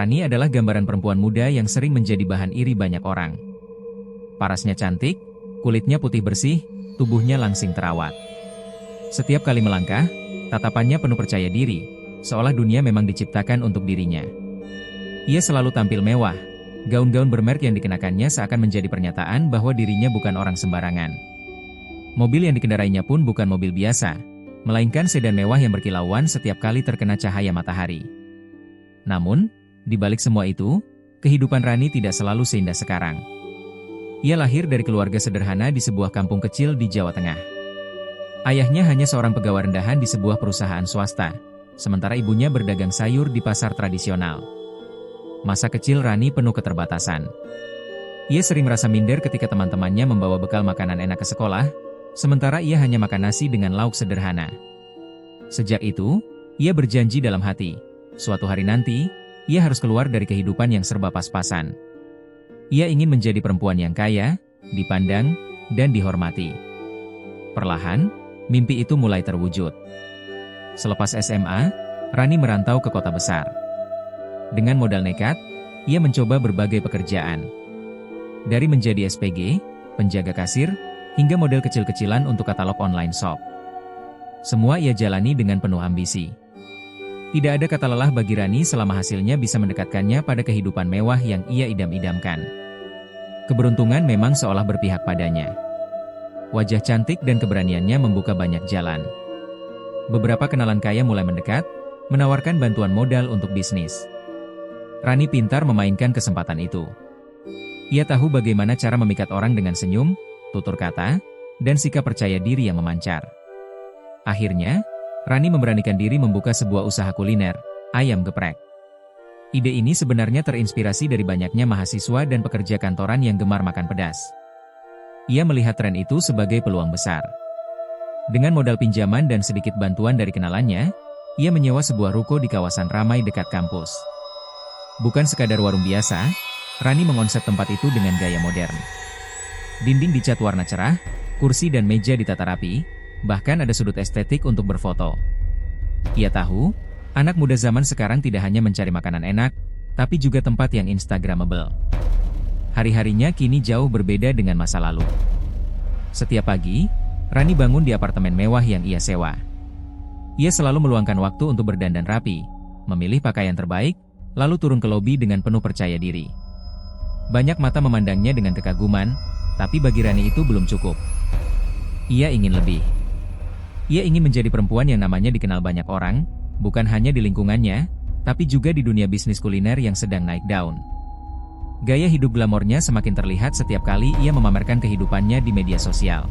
Rani adalah gambaran perempuan muda yang sering menjadi bahan iri banyak orang. Parasnya cantik, kulitnya putih bersih, tubuhnya langsing terawat. Setiap kali melangkah, tatapannya penuh percaya diri, seolah dunia memang diciptakan untuk dirinya. Ia selalu tampil mewah, gaun-gaun bermerek yang dikenakannya seakan menjadi pernyataan bahwa dirinya bukan orang sembarangan. Mobil yang dikendarainya pun bukan mobil biasa, melainkan sedan mewah yang berkilauan setiap kali terkena cahaya matahari. Namun, di balik semua itu, kehidupan Rani tidak selalu seindah sekarang. Ia lahir dari keluarga sederhana di sebuah kampung kecil di Jawa Tengah. Ayahnya hanya seorang pegawai rendahan di sebuah perusahaan swasta, sementara ibunya berdagang sayur di pasar tradisional. Masa kecil Rani penuh keterbatasan. Ia sering merasa minder ketika teman-temannya membawa bekal makanan enak ke sekolah, sementara ia hanya makan nasi dengan lauk sederhana. Sejak itu, ia berjanji dalam hati, suatu hari nanti, ia harus keluar dari kehidupan yang serba pas-pasan. Ia ingin menjadi perempuan yang kaya, dipandang, dan dihormati. Perlahan, mimpi itu mulai terwujud. Selepas SMA, Rani merantau ke kota besar. Dengan modal nekat, ia mencoba berbagai pekerjaan. Dari menjadi SPG, penjaga kasir, hingga model kecil-kecilan untuk katalog online shop. Semua ia jalani dengan penuh ambisi. Tidak ada kata lelah bagi Rani selama hasilnya bisa mendekatkannya pada kehidupan mewah yang ia idam-idamkan. Keberuntungan memang seolah berpihak padanya. Wajah cantik dan keberaniannya membuka banyak jalan. Beberapa kenalan kaya mulai mendekat, menawarkan bantuan modal untuk bisnis. Rani pintar memainkan kesempatan itu. Ia tahu bagaimana cara memikat orang dengan senyum, tutur kata, dan sikap percaya diri yang memancar. Akhirnya, Rani memberanikan diri membuka sebuah usaha kuliner, ayam geprek. Ide ini sebenarnya terinspirasi dari banyaknya mahasiswa dan pekerja kantoran yang gemar makan pedas. Ia melihat tren itu sebagai peluang besar. Dengan modal pinjaman dan sedikit bantuan dari kenalannya, ia menyewa sebuah ruko di kawasan ramai dekat kampus. Bukan sekadar warung biasa, Rani mengonsep tempat itu dengan gaya modern. Dinding dicat warna cerah, kursi dan meja ditata rapi, bahkan ada sudut estetik untuk berfoto. Ia tahu, anak muda zaman sekarang tidak hanya mencari makanan enak, tapi juga tempat yang instagramable. Hari-harinya kini jauh berbeda dengan masa lalu. Setiap pagi, Rani bangun di apartemen mewah yang ia sewa. Ia selalu meluangkan waktu untuk berdandan rapi, memilih pakaian terbaik, lalu turun ke lobi dengan penuh percaya diri. Banyak mata memandangnya dengan kekaguman, tapi bagi Rani itu belum cukup. Ia ingin lebih. Ia ingin menjadi perempuan yang namanya dikenal banyak orang, bukan hanya di lingkungannya, tapi juga di dunia bisnis kuliner yang sedang naik daun. Gaya hidup glamornya semakin terlihat setiap kali ia memamerkan kehidupannya di media sosial.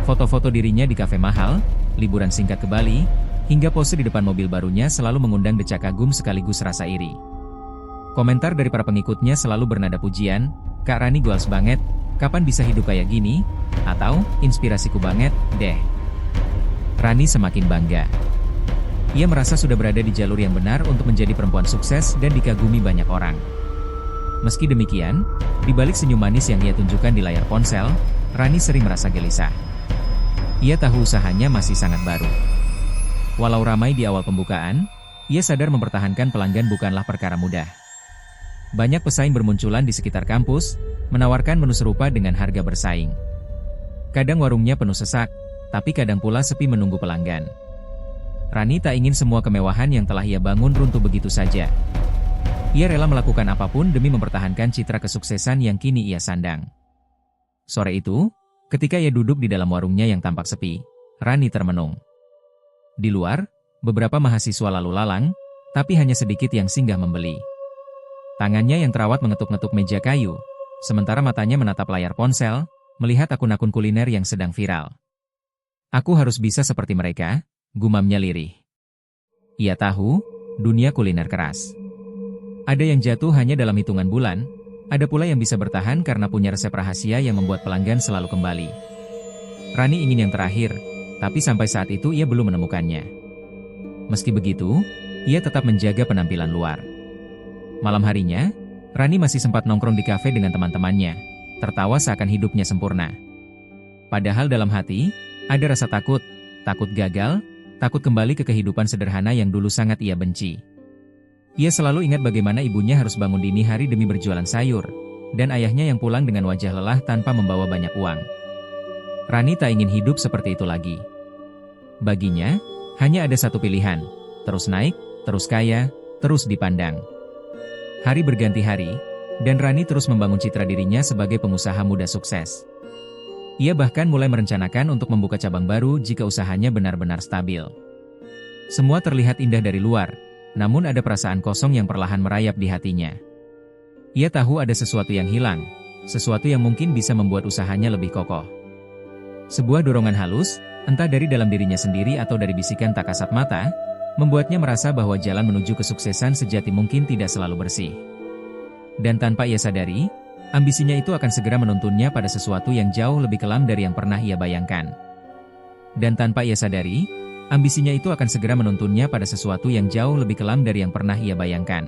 Foto-foto dirinya di kafe mahal, liburan singkat ke Bali, hingga pose di depan mobil barunya selalu mengundang decak kagum sekaligus rasa iri. Komentar dari para pengikutnya selalu bernada pujian, "Kak Rani goals banget, kapan bisa hidup kayak gini?" Atau, "Inspirasiku banget, deh." Rani semakin bangga. Ia merasa sudah berada di jalur yang benar untuk menjadi perempuan sukses dan dikagumi banyak orang. Meski demikian, di balik senyum manis yang ia tunjukkan di layar ponsel, Rani sering merasa gelisah. Ia tahu usahanya masih sangat baru. Walau ramai di awal pembukaan, ia sadar mempertahankan pelanggan bukanlah perkara mudah. Banyak pesaing bermunculan di sekitar kampus, menawarkan menu serupa dengan harga bersaing. Kadang warungnya penuh sesak, tapi kadang pula sepi menunggu pelanggan. Rani tak ingin semua kemewahan yang telah ia bangun runtuh begitu saja. Ia rela melakukan apapun demi mempertahankan citra kesuksesan yang kini ia sandang. Sore itu, ketika ia duduk di dalam warungnya yang tampak sepi, Rani termenung. Di luar, beberapa mahasiswa lalu lalang, tapi hanya sedikit yang singgah membeli. Tangannya yang terawat mengetuk-ngetuk meja kayu, sementara matanya menatap layar ponsel, melihat akun-akun kuliner yang sedang viral. "Aku harus bisa seperti mereka," gumamnya lirih. Ia tahu, dunia kuliner keras. Ada yang jatuh hanya dalam hitungan bulan, ada pula yang bisa bertahan karena punya resep rahasia yang membuat pelanggan selalu kembali. Rani ingin yang terakhir, tapi sampai saat itu ia belum menemukannya. Meski begitu, ia tetap menjaga penampilan luar. Malam harinya, Rani masih sempat nongkrong di kafe dengan teman-temannya, tertawa seakan hidupnya sempurna. Padahal dalam hati, ada rasa takut gagal, takut kembali ke kehidupan sederhana yang dulu sangat ia benci. Ia selalu ingat bagaimana ibunya harus bangun dini hari demi berjualan sayur, dan ayahnya yang pulang dengan wajah lelah tanpa membawa banyak uang. Rani tak ingin hidup seperti itu lagi. Baginya, hanya ada satu pilihan, terus naik, terus kaya, terus dipandang. Hari berganti hari, dan Rani terus membangun citra dirinya sebagai pengusaha muda sukses. Ia bahkan mulai merencanakan untuk membuka cabang baru jika usahanya benar-benar stabil. Semua terlihat indah dari luar, namun ada perasaan kosong yang perlahan merayap di hatinya. Ia tahu ada sesuatu yang hilang, sesuatu yang mungkin bisa membuat usahanya lebih kokoh. Sebuah dorongan halus, entah dari dalam dirinya sendiri atau dari bisikan tak kasat mata, membuatnya merasa bahwa jalan menuju kesuksesan sejati mungkin tidak selalu bersih. Dan tanpa ia sadari, ambisinya itu akan segera menuntunnya pada sesuatu yang jauh lebih kelam dari yang pernah ia bayangkan. Dan tanpa ia sadari, ambisinya itu akan segera menuntunnya pada sesuatu yang jauh lebih kelam dari yang pernah ia bayangkan.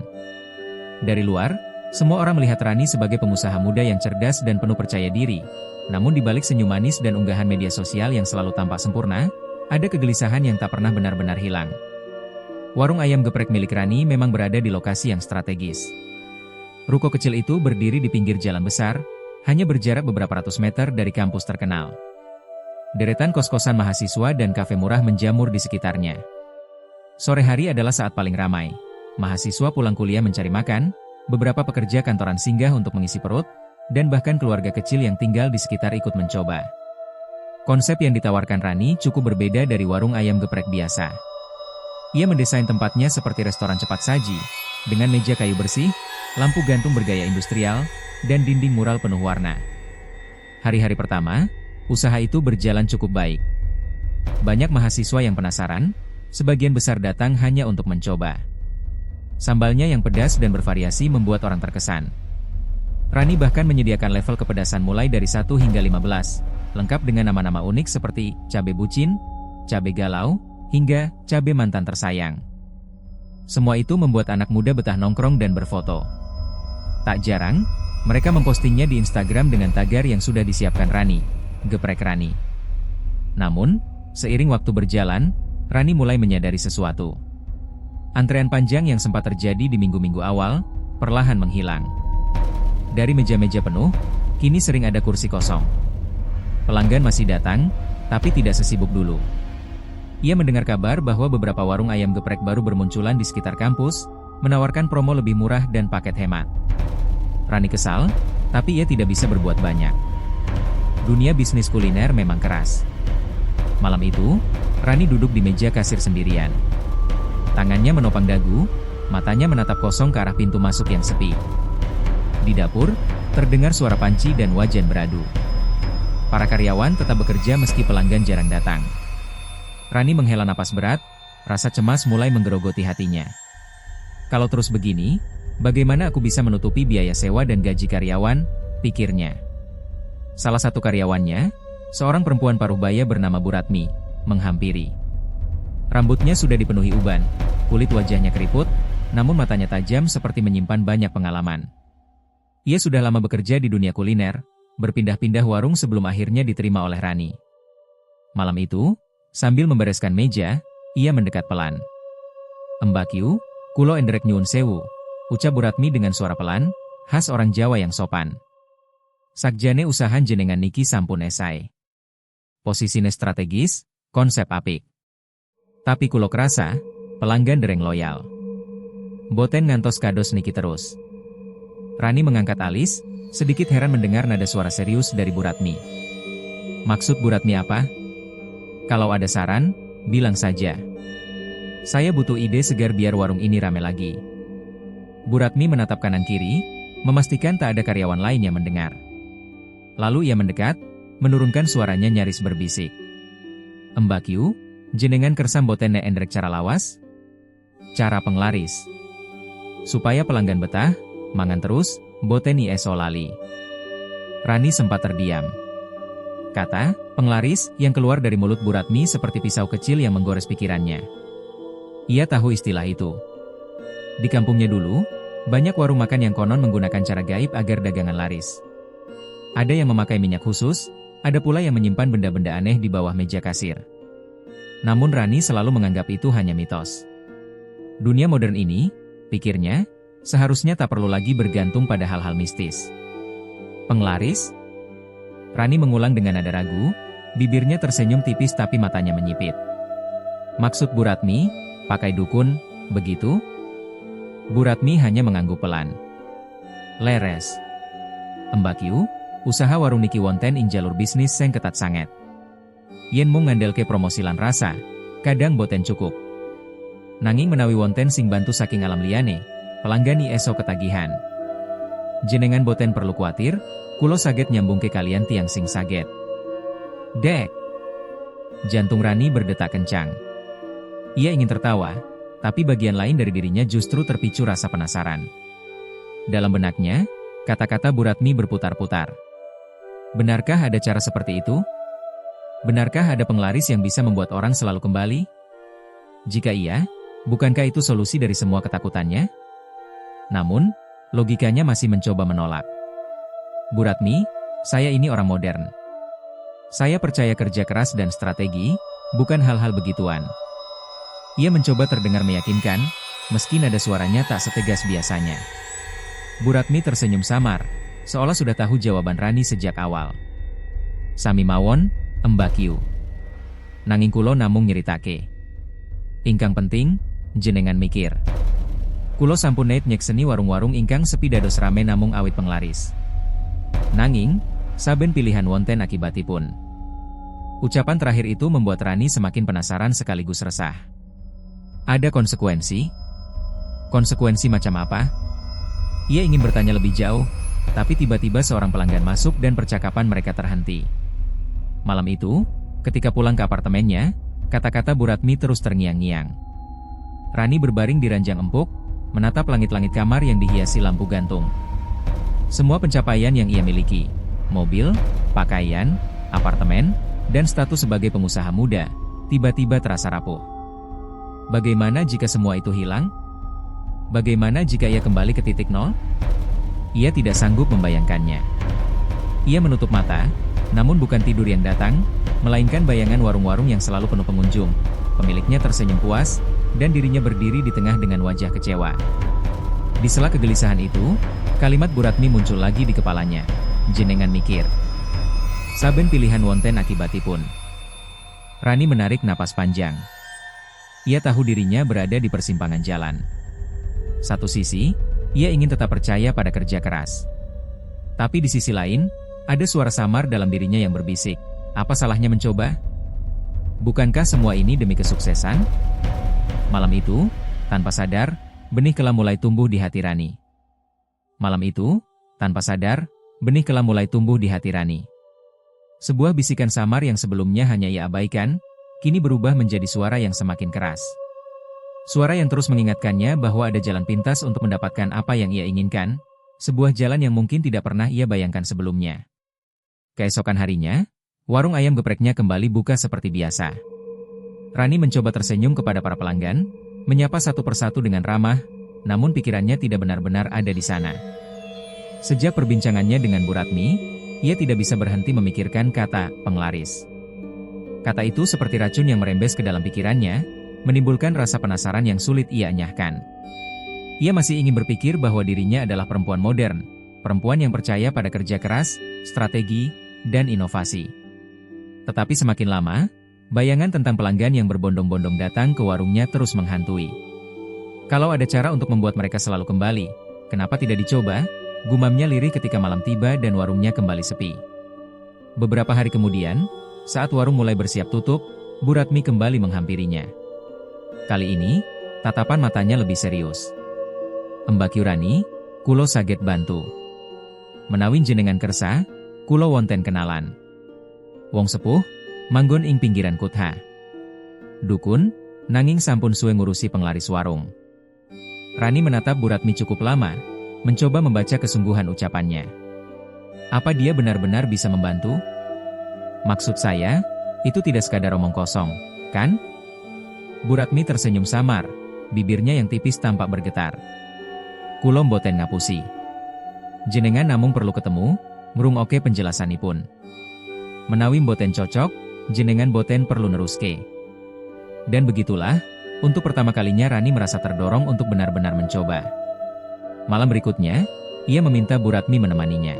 Dari luar, semua orang melihat Rani sebagai pengusaha muda yang cerdas dan penuh percaya diri. Namun di balik senyum manis dan unggahan media sosial yang selalu tampak sempurna, ada kegelisahan yang tak pernah benar-benar hilang. Warung ayam geprek milik Rani memang berada di lokasi yang strategis. Ruko kecil itu berdiri di pinggir jalan besar, hanya berjarak beberapa ratus meter dari kampus terkenal. Deretan kos-kosan mahasiswa dan kafe murah menjamur di sekitarnya. Sore hari adalah saat paling ramai. Mahasiswa pulang kuliah mencari makan, beberapa pekerja kantoran singgah untuk mengisi perut, dan bahkan keluarga kecil yang tinggal di sekitar ikut mencoba. Konsep yang ditawarkan Rani cukup berbeda dari warung ayam geprek biasa. Ia mendesain tempatnya seperti restoran cepat saji, dengan meja kayu bersih, lampu gantung bergaya industrial, dan dinding mural penuh warna. Hari-hari pertama, usaha itu berjalan cukup baik. Banyak mahasiswa yang penasaran, sebagian besar datang hanya untuk mencoba. Sambalnya yang pedas dan bervariasi membuat orang terkesan. Rani bahkan menyediakan level kepedasan mulai dari 1 hingga 15, lengkap dengan nama-nama unik seperti cabai bucin, cabai galau, hingga cabai mantan tersayang. Semua itu membuat anak muda betah nongkrong dan berfoto. Tak jarang, mereka mempostingnya di Instagram dengan tagar yang sudah disiapkan Rani, geprek Rani. Namun, seiring waktu berjalan, Rani mulai menyadari sesuatu. Antrean panjang yang sempat terjadi di minggu-minggu awal, perlahan menghilang. Dari meja-meja penuh, kini sering ada kursi kosong. Pelanggan masih datang, tapi tidak sesibuk dulu. Ia mendengar kabar bahwa beberapa warung ayam geprek baru bermunculan di sekitar kampus, menawarkan promo lebih murah dan paket hemat. Rani kesal, tapi ia tidak bisa berbuat banyak. Dunia bisnis kuliner memang keras. Malam itu, Rani duduk di meja kasir sendirian. Tangannya menopang dagu, matanya menatap kosong ke arah pintu masuk yang sepi. Di dapur, terdengar suara panci dan wajan beradu. Para karyawan tetap bekerja meski pelanggan jarang datang. Rani menghela napas berat, rasa cemas mulai menggerogoti hatinya. Kalau terus begini, bagaimana aku bisa menutupi biaya sewa dan gaji karyawan, pikirnya. Salah satu karyawannya, seorang perempuan paruh baya bernama Bu Ratmi, menghampiri. Rambutnya sudah dipenuhi uban, kulit wajahnya keriput, namun matanya tajam seperti menyimpan banyak pengalaman. Ia sudah lama bekerja di dunia kuliner, berpindah-pindah warung sebelum akhirnya diterima oleh Rani. Malam itu, sambil membereskan meja, ia mendekat pelan. "Mbak Q, kulo endrek nyuwun sewu," ucap Bu Ratmi dengan suara pelan, khas orang Jawa yang sopan. "Sakjane usahan jenengan niki sampun esai. Posisine strategis, konsep apik. Tapi kulo kerasa, pelanggan dereng loyal. Boten ngantos kados niki terus." Rani mengangkat alis, sedikit heran mendengar nada suara serius dari Bu Ratmi. "Maksud Bu Ratmi apa? Kalau ada saran, bilang saja. Saya butuh ide segar biar warung ini rame lagi." Bu Ratmi menatap kanan kiri, memastikan tak ada karyawan lain yang mendengar. Lalu ia mendekat, menurunkan suaranya nyaris berbisik. "Mbak Q, jenengan kersam boten nek endrek cara lawas? Cara penglaris. Supaya pelanggan betah, mangan terus, boten eso lali." Rani sempat terdiam. Kata penglaris yang keluar dari mulut Bu Ratmi seperti pisau kecil yang menggores pikirannya. Ia tahu istilah itu. Di kampungnya dulu, banyak warung makan yang konon menggunakan cara gaib agar dagangan laris. Ada yang memakai minyak khusus, ada pula yang menyimpan benda-benda aneh di bawah meja kasir. Namun Rani selalu menganggap itu hanya mitos. Dunia modern ini, Pikirnya, seharusnya tak perlu lagi bergantung pada hal-hal mistis. Penglaris? Rani mengulang dengan nada ragu, bibirnya tersenyum tipis tapi matanya menyipit. Maksud Bu Ratmi, pakai dukun, begitu? Bu Ratmi hanya mengangguk pelan. Leres. Mbak Yu, usaha warung niki wonten ing jalur bisnis sing ketat sanget. Yen mung ngandelke promosi lan rasa, kadang boten cukup. Nanging menawi wonten sing bantu saking alam liyane, pelanggan eso ketagihan. Jenengan boten perlu kuatir, kulo saget nyambung ke kalian tiang sing saget. Dek. Jantung Rani berdetak kencang. Ia ingin tertawa, tapi bagian lain dari dirinya justru terpicu rasa penasaran. Dalam benaknya, kata-kata Bu Ratmi berputar-putar. Benarkah ada cara seperti itu? Benarkah ada penglaris yang bisa membuat orang selalu kembali? Jika iya, bukankah itu solusi dari semua ketakutannya? Namun, logikanya masih mencoba menolak. Bu Ratmi, saya ini orang modern. Saya percaya kerja keras dan strategi, bukan hal-hal begituan. Ia mencoba terdengar meyakinkan, meski nada suaranya tak setegas biasanya. Bu Ratmi tersenyum samar, seolah sudah tahu jawaban Rani sejak awal. Sami mawon, Mbak Yu. Nanging kulo namung nyeritake. Ingkang penting, jenengan mikir. Kulo sampun nait nyekseni warung-warung ingkang sepi dados rame namung awit penglaris. Nanging, saben pilihan wonten akibatipun. Ucapan terakhir itu membuat Rani semakin penasaran sekaligus resah. Ada konsekuensi? Konsekuensi macam apa? Ia ingin bertanya lebih jauh, tapi tiba-tiba seorang pelanggan masuk dan percakapan mereka terhenti. Malam itu, ketika pulang ke apartemennya, kata-kata Bu Ratmi terus terngiang-ngiang. Rani berbaring di ranjang empuk, menatap langit-langit kamar yang dihiasi lampu gantung. Semua pencapaian yang ia miliki, mobil, pakaian, apartemen, dan status sebagai pengusaha muda, tiba-tiba terasa rapuh. Bagaimana jika semua itu hilang? Bagaimana jika ia kembali ke titik nol? Ia tidak sanggup membayangkannya. Ia menutup mata, namun bukan tidur yang datang, melainkan bayangan warung-warung yang selalu penuh pengunjung. Pemiliknya tersenyum puas, dan dirinya berdiri di tengah dengan wajah kecewa. Di sela kegelisahan itu, kalimat Bu Ratmi muncul lagi di kepalanya. Jenengan mikir. Saben pilihan wonten akibatipun. Rani menarik napas panjang. Ia tahu dirinya berada di persimpangan jalan. Satu sisi, ia ingin tetap percaya pada kerja keras. Tapi di sisi lain, ada suara samar dalam dirinya yang berbisik. Apa salahnya mencoba? Bukankah semua ini demi kesuksesan? Malam itu, tanpa sadar, benih kelam mulai tumbuh di hati Rani. Malam itu, tanpa sadar, benih kelam mulai tumbuh di hati Rani. Sebuah bisikan samar yang sebelumnya hanya ia abaikan, kini berubah menjadi suara yang semakin keras. Suara yang terus mengingatkannya bahwa ada jalan pintas untuk mendapatkan apa yang ia inginkan, sebuah jalan yang mungkin tidak pernah ia bayangkan sebelumnya. Keesokan harinya, warung ayam gepreknya kembali buka seperti biasa. Rani mencoba tersenyum kepada para pelanggan, menyapa satu persatu dengan ramah, namun pikirannya tidak benar-benar ada di sana. Sejak perbincangannya dengan Bu Ratmi, ia tidak bisa berhenti memikirkan kata penglaris. Kata itu seperti racun yang merembes ke dalam pikirannya, menimbulkan rasa penasaran yang sulit ia enyahkan. Ia masih ingin berpikir bahwa dirinya adalah perempuan modern, perempuan yang percaya pada kerja keras, strategi, dan inovasi. Tetapi semakin lama, bayangan tentang pelanggan yang berbondong-bondong datang ke warungnya terus menghantui. Kalau ada cara untuk membuat mereka selalu kembali, kenapa tidak dicoba? Gumamnya lirih ketika malam tiba dan warungnya kembali sepi. Beberapa hari kemudian, saat warung mulai bersiap tutup, Bu Ratmi kembali menghampirinya. Kali ini, tatapan matanya lebih serius. Mbak Yu Rani, kulo saget bantu. Menawin jenengan kersa, kulo wonten kenalan. Wong sepuh, manggon ing pinggiran kutha. Dukun, nanging sampun suwe ngurusi penglaris warung. Rani menatap Bu Ratmi cukup lama, mencoba membaca kesungguhan ucapannya. Apa dia benar-benar bisa membantu? Maksud saya, itu tidak sekadar omong kosong, kan? Bu Ratmi tersenyum samar, bibirnya yang tipis tampak bergetar. Kulo mboten ngapusi. Jenengan namung perlu ketemu, ngrungokke penjelasanipun. Menawi mboten cocok, jenengan boten perlu neruske. Dan begitulah, Untuk pertama kalinya Rani merasa terdorong untuk benar-benar mencoba. Malam berikutnya, ia meminta Bu Ratmi menemaninya.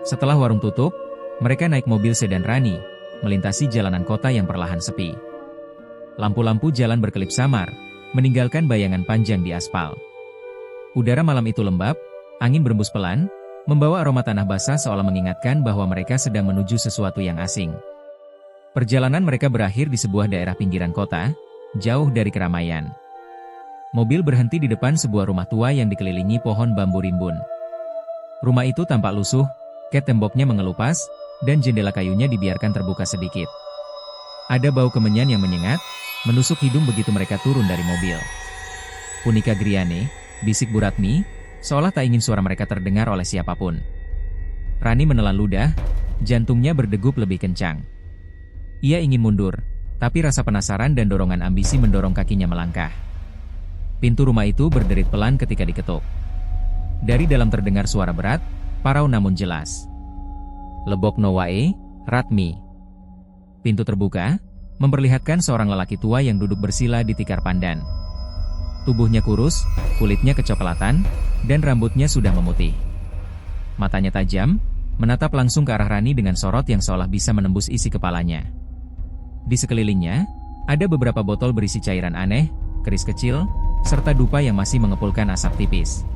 Setelah warung tutup, mereka naik mobil sedan Rani, melintasi jalanan kota yang perlahan sepi. Lampu-lampu jalan berkelip samar, meninggalkan bayangan panjang di aspal. Udara malam itu lembab, angin berembus pelan, membawa aroma tanah basah seolah mengingatkan bahwa mereka sedang menuju sesuatu yang asing. Perjalanan mereka berakhir di sebuah daerah pinggiran kota, jauh dari keramaian. Mobil berhenti di depan sebuah rumah tua yang dikelilingi pohon bambu rimbun. Rumah itu tampak lusuh, cat temboknya mengelupas, dan jendela kayunya dibiarkan terbuka sedikit. Ada bau kemenyan yang menyengat, menusuk hidung begitu mereka turun dari mobil. "Punika Griane," bisik Bu Ratmi, seolah tak ingin suara mereka terdengar oleh siapapun. Rani menelan ludah, jantungnya berdegup lebih kencang. Ia ingin mundur, tapi rasa penasaran dan dorongan ambisi mendorong kakinya melangkah. Pintu rumah itu berderit pelan ketika diketuk. Dari dalam terdengar suara berat, parau namun jelas. "Lebok no wae, Ratmi." Pintu terbuka, memperlihatkan seorang lelaki tua yang duduk bersila di tikar pandan. Tubuhnya kurus, kulitnya kecoklatan, dan rambutnya sudah memutih. Matanya tajam, menatap langsung ke arah Rani dengan sorot yang seolah bisa menembus isi kepalanya. Di sekelilingnya, ada beberapa botol berisi cairan aneh, keris kecil, serta dupa yang masih mengepulkan asap tipis.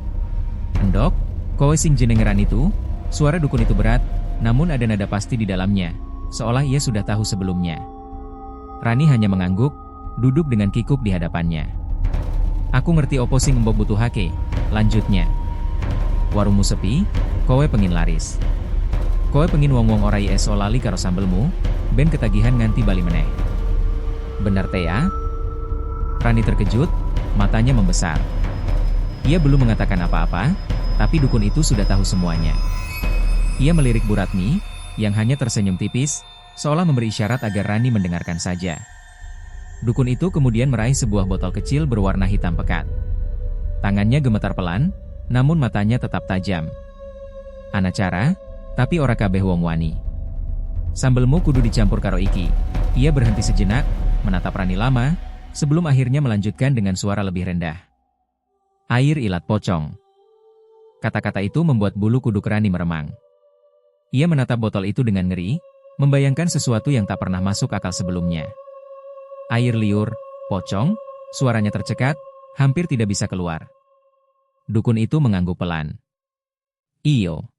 "Endok, kowe sing jeneng Rani itu?" Suara dukun itu berat, namun ada nada pasti di dalamnya, seolah ia sudah tahu sebelumnya. Rani hanya mengangguk, duduk dengan kikuk di hadapannya. "Aku ngerti opo sing mbok butuhake," lanjutnya. "Warungmu sepi, kowe pengin laris. Kowe pengin wong-wong ora iso lali karo sambelmu, ben ketagihan nganti bali meneh. Bener teh ya?" Rani terkejut, matanya membesar. Ia belum mengatakan apa-apa, tapi dukun itu sudah tahu semuanya. Ia melirik Bu Ratmi, yang hanya tersenyum tipis, seolah memberi isyarat agar Rani mendengarkan saja. Dukun itu kemudian meraih sebuah botol kecil berwarna hitam pekat. Tangannya gemetar pelan, namun matanya tetap tajam. "Ana cara, tapi ora kabeh wong wani. Sambelmu kudu dicampur karo iki." Ia berhenti sejenak, menatap Rani lama, sebelum akhirnya melanjutkan dengan suara lebih rendah. "Air ilat pocong." Kata-kata itu membuat bulu kuduk Rani meremang. Ia menatap botol itu dengan ngeri, membayangkan sesuatu yang tak pernah masuk akal sebelumnya. "Air liur, pocong?" Suaranya tercekat, hampir tidak bisa keluar. Dukun itu mengangguk pelan. "Iyo.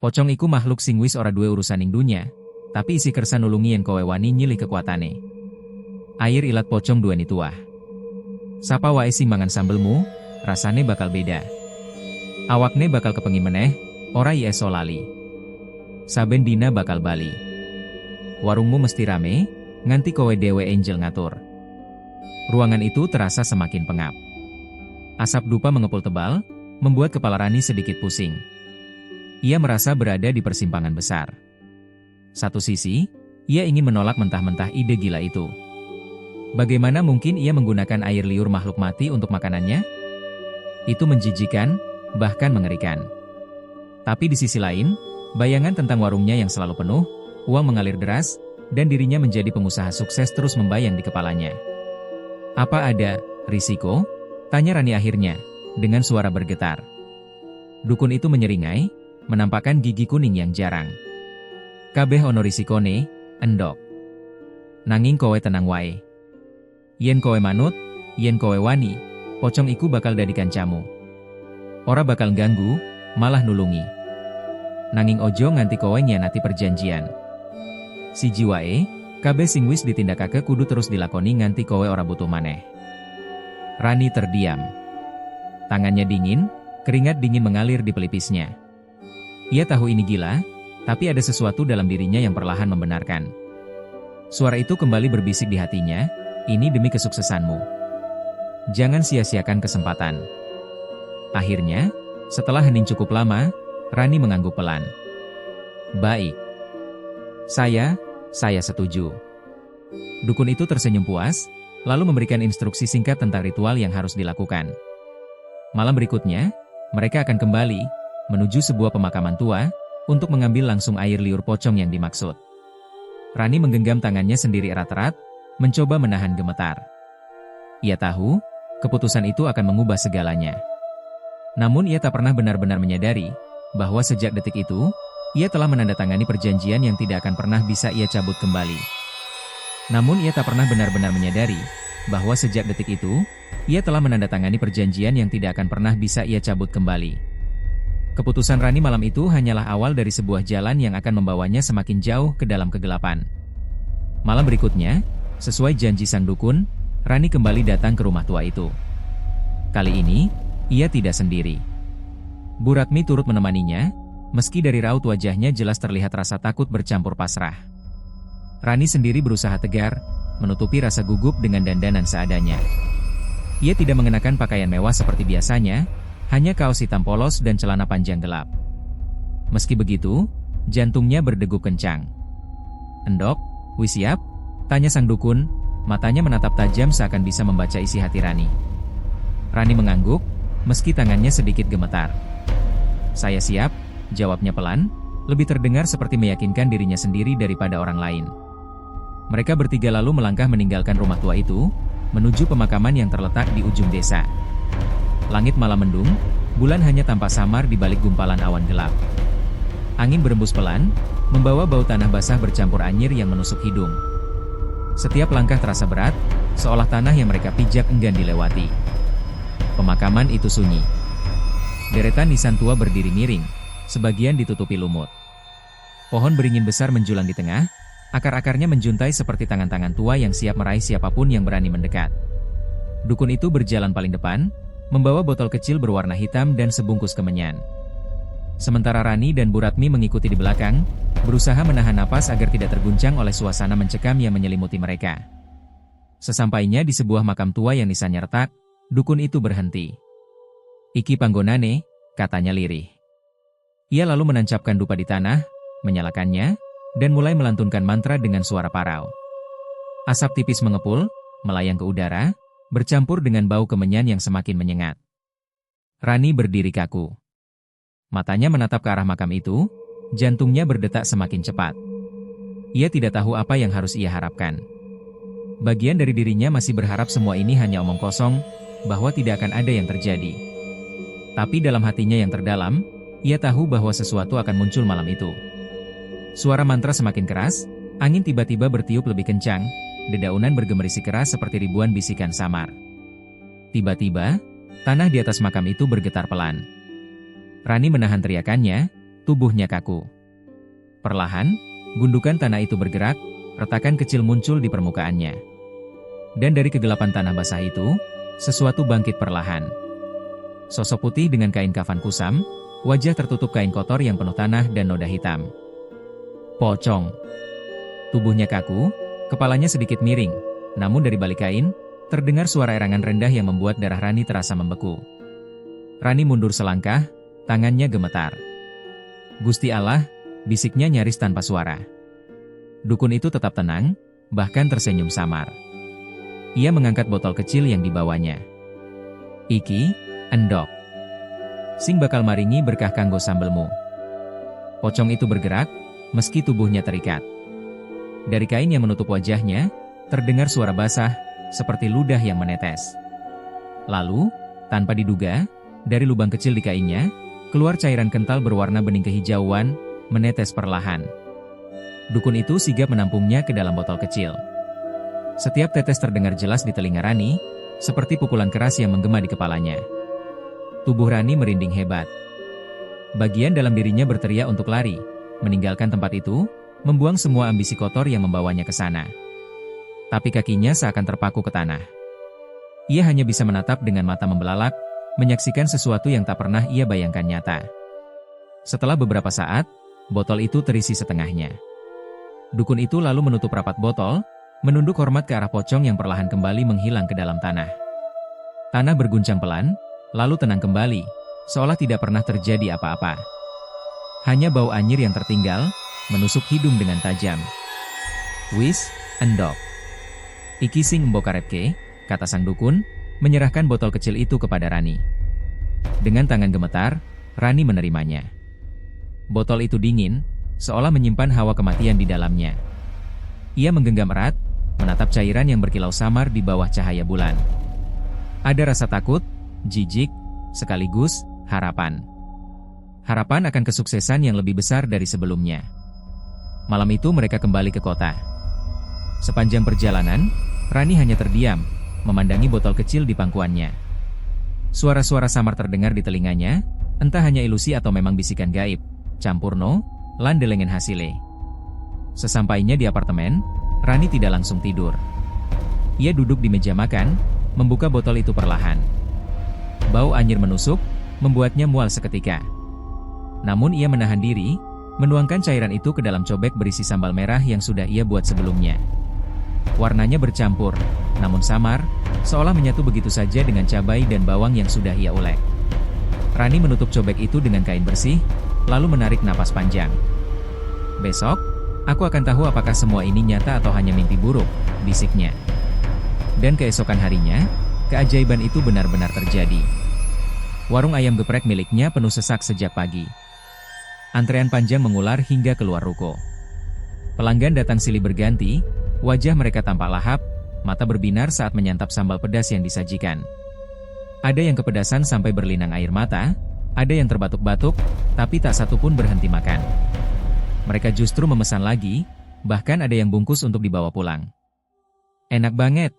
Pocong iku makhluk sing wis ora duwe urusan ing dunya, tapi isi kersa nulungi yen kowe wani nyilih kekuatane. Air ilat pocong duweni tuah. Sapa wae sing mangan sambelmu, rasane bakal beda. Awakne bakal kepengin meneh, ora iso lali. Saben dina bakal bali. Warungmu mesti rame, nganti kowe dewe angel ngatur." Ruangan itu terasa semakin pengap. Asap dupa mengepul tebal, membuat kepala Rani sedikit pusing. Ia merasa berada di persimpangan besar. Satu sisi, ia ingin menolak mentah-mentah ide gila itu. Bagaimana mungkin ia menggunakan air liur makhluk mati untuk makanannya? Itu menjijikan, bahkan mengerikan. Tapi di sisi lain, bayangan tentang warungnya yang selalu penuh, uang mengalir deras, dan dirinya menjadi pengusaha sukses terus membayang di kepalanya. "Apa ada risiko?" tanya Rani akhirnya, dengan suara bergetar. Dukun itu menyeringai, menampakkan gigi kuning yang jarang. "Kabeh ono risikone, endok. Nanging kowe tenang wae. Yen kowe manut, yen kowe wani, pocong iku bakal dadi kancamu. Ora bakal ganggu, malah nulungi. Nanging ojo nganti kowe nyianati perjanjian. Siji wae, kabeh sing wis ditindakake kudu terus dilakoni nganti kowe ora butuh maneh." Rani terdiam. Tangannya dingin, keringat dingin mengalir di pelipisnya. Ia tahu ini gila, tapi ada sesuatu dalam dirinya yang perlahan membenarkan. Suara itu kembali berbisik di hatinya, "Ini demi kesuksesanmu. Jangan sia-siakan kesempatan." Akhirnya, setelah hening cukup lama, Rani mengangguk pelan. "Baik. Saya setuju." Dukun itu tersenyum puas, lalu memberikan instruksi singkat tentang ritual yang harus dilakukan. Malam berikutnya, mereka akan kembali, menuju sebuah pemakaman tua, untuk mengambil langsung air liur pocong yang dimaksud. Rani menggenggam tangannya sendiri erat-erat, mencoba menahan gemetar. Ia tahu, keputusan itu akan mengubah segalanya. Namun ia tak pernah benar-benar menyadari, bahwa sejak detik itu, ia telah menandatangani perjanjian yang tidak akan pernah bisa ia cabut kembali. Namun ia tak pernah benar-benar menyadari, bahwa sejak detik itu, ia telah menandatangani perjanjian yang tidak akan pernah bisa ia cabut kembali. Keputusan Rani malam itu hanyalah awal dari sebuah jalan yang akan membawanya semakin jauh ke dalam kegelapan. Malam berikutnya, sesuai janji sang dukun, Rani kembali datang ke rumah tua itu. Kali ini, ia tidak sendiri. Bu Ratmi turut menemaninya, meski dari raut wajahnya jelas terlihat rasa takut bercampur pasrah. Rani sendiri berusaha tegar, menutupi rasa gugup dengan dandanan seadanya. Ia tidak mengenakan pakaian mewah seperti biasanya, hanya kaos hitam polos dan celana panjang gelap. Meski begitu, jantungnya berdegup kencang. "Endok, wis siap?" tanya sang dukun, matanya menatap tajam seakan bisa membaca isi hati Rani. Rani mengangguk, meski tangannya sedikit gemetar. "Saya siap," jawabnya pelan, lebih terdengar seperti meyakinkan dirinya sendiri daripada orang lain. Mereka bertiga lalu melangkah meninggalkan rumah tua itu, menuju pemakaman yang terletak di ujung desa. Langit malam mendung, bulan hanya tampak samar di balik gumpalan awan gelap. Angin berembus pelan, membawa bau tanah basah bercampur anyir yang menusuk hidung. Setiap langkah terasa berat, seolah tanah yang mereka pijak enggan dilewati. Pemakaman itu sunyi. Deretan nisan tua berdiri miring, sebagian ditutupi lumut. Pohon beringin besar menjulang di tengah, akar-akarnya menjuntai seperti tangan-tangan tua yang siap meraih siapapun yang berani mendekat. Dukun itu berjalan paling depan, membawa botol kecil berwarna hitam dan sebungkus kemenyan. Sementara Rani dan Bu Ratmi mengikuti di belakang, berusaha menahan napas agar tidak terguncang oleh suasana mencekam yang menyelimuti mereka. Sesampainya di sebuah makam tua yang nisannya retak, dukun itu berhenti. "Iki panggonane," katanya lirih. Ia lalu menancapkan dupa di tanah, menyalakannya, dan mulai melantunkan mantra dengan suara parau. Asap tipis mengepul, melayang ke udara, bercampur dengan bau kemenyan yang semakin menyengat. Rani berdiri kaku. Matanya menatap ke arah makam itu, jantungnya berdetak semakin cepat. Ia tidak tahu apa yang harus ia harapkan. Bagian dari dirinya masih berharap semua ini hanya omong kosong, bahwa tidak akan ada yang terjadi. Tapi dalam hatinya yang terdalam, ia tahu bahwa sesuatu akan muncul malam itu. Suara mantra semakin keras, angin tiba-tiba bertiup lebih kencang, dedaunan bergemerisi keras seperti ribuan bisikan samar. Tiba-tiba, tanah di atas makam itu bergetar pelan. Rani menahan teriakannya, tubuhnya kaku. Perlahan, gundukan tanah itu bergerak, retakan kecil muncul di permukaannya. Dan dari kegelapan tanah basah itu, sesuatu bangkit perlahan. Sosok putih dengan kain kafan kusam, wajah tertutup kain kotor yang penuh tanah dan noda hitam. Pocong. Tubuhnya kaku, kepalanya sedikit miring, namun dari balik kain, terdengar suara erangan rendah yang membuat darah Rani terasa membeku. Rani mundur selangkah, tangannya gemetar. "Gusti Allah," bisiknya nyaris tanpa suara. Dukun itu tetap tenang, bahkan tersenyum samar. Ia mengangkat botol kecil yang dibawanya. "Iki, endok. Sing bakal maringi berkah kanggo sambelmu." Pocong itu bergerak, meski tubuhnya terikat. Dari kain yang menutup wajahnya, terdengar suara basah, seperti ludah yang menetes. Lalu, tanpa diduga, dari lubang kecil di kainnya, keluar cairan kental berwarna bening kehijauan, menetes perlahan. Dukun itu sigap menampungnya ke dalam botol kecil. Setiap tetes terdengar jelas di telinga Rani, seperti pukulan keras yang menggema di kepalanya. Tubuh Rani merinding hebat. Bagian dalam dirinya berteriak untuk lari, meninggalkan tempat itu, membuang semua ambisi kotor yang membawanya ke sana. Tapi kakinya seakan terpaku ke tanah. Ia hanya bisa menatap dengan mata membelalak, menyaksikan sesuatu yang tak pernah ia bayangkan nyata. Setelah beberapa saat, botol itu terisi setengahnya. Dukun itu lalu menutup rapat botol, menunduk hormat ke arah pocong yang perlahan kembali menghilang ke dalam tanah. Tanah berguncang pelan, lalu tenang kembali, seolah tidak pernah terjadi apa-apa. Hanya bau anyir yang tertinggal, menusuk hidung dengan tajam. "Wis, endok. Iki sing mbok karepke," kata sang dukun, menyerahkan botol kecil itu kepada Rani. Dengan tangan gemetar, Rani menerimanya. Botol itu dingin, seolah menyimpan hawa kematian di dalamnya. Ia menggenggam erat, menatap cairan yang berkilau samar di bawah cahaya bulan. Ada rasa takut, jijik, sekaligus harapan. Harapan akan kesuksesan yang lebih besar dari sebelumnya. Malam itu mereka kembali ke kota. Sepanjang perjalanan, Rani hanya terdiam, memandangi botol kecil di pangkuannya. Suara-suara samar terdengar di telinganya, entah hanya ilusi atau memang bisikan gaib. Campurno, lan delengen hasile. Sesampainya di apartemen, Rani tidak langsung tidur. Ia duduk di meja makan, membuka botol itu perlahan. Bau anyir menusuk, membuatnya mual seketika. Namun ia menahan diri, menuangkan cairan itu ke dalam cobek berisi sambal merah yang sudah ia buat sebelumnya. Warnanya bercampur, namun samar, seolah menyatu begitu saja dengan cabai dan bawang yang sudah ia ulek. Rani menutup cobek itu dengan kain bersih, lalu menarik napas panjang. "Besok, aku akan tahu apakah semua ini nyata atau hanya mimpi buruk," bisiknya. Dan keesokan harinya, keajaiban itu benar-benar terjadi. Warung ayam geprek miliknya penuh sesak sejak pagi. Antrean panjang mengular hingga keluar ruko. Pelanggan datang silih berganti, wajah mereka tampak lahap, mata berbinar saat menyantap sambal pedas yang disajikan. Ada yang kepedasan sampai berlinang air mata, ada yang terbatuk-batuk, tapi tak satu pun berhenti makan. Mereka justru memesan lagi, bahkan ada yang bungkus untuk dibawa pulang. "Enak banget."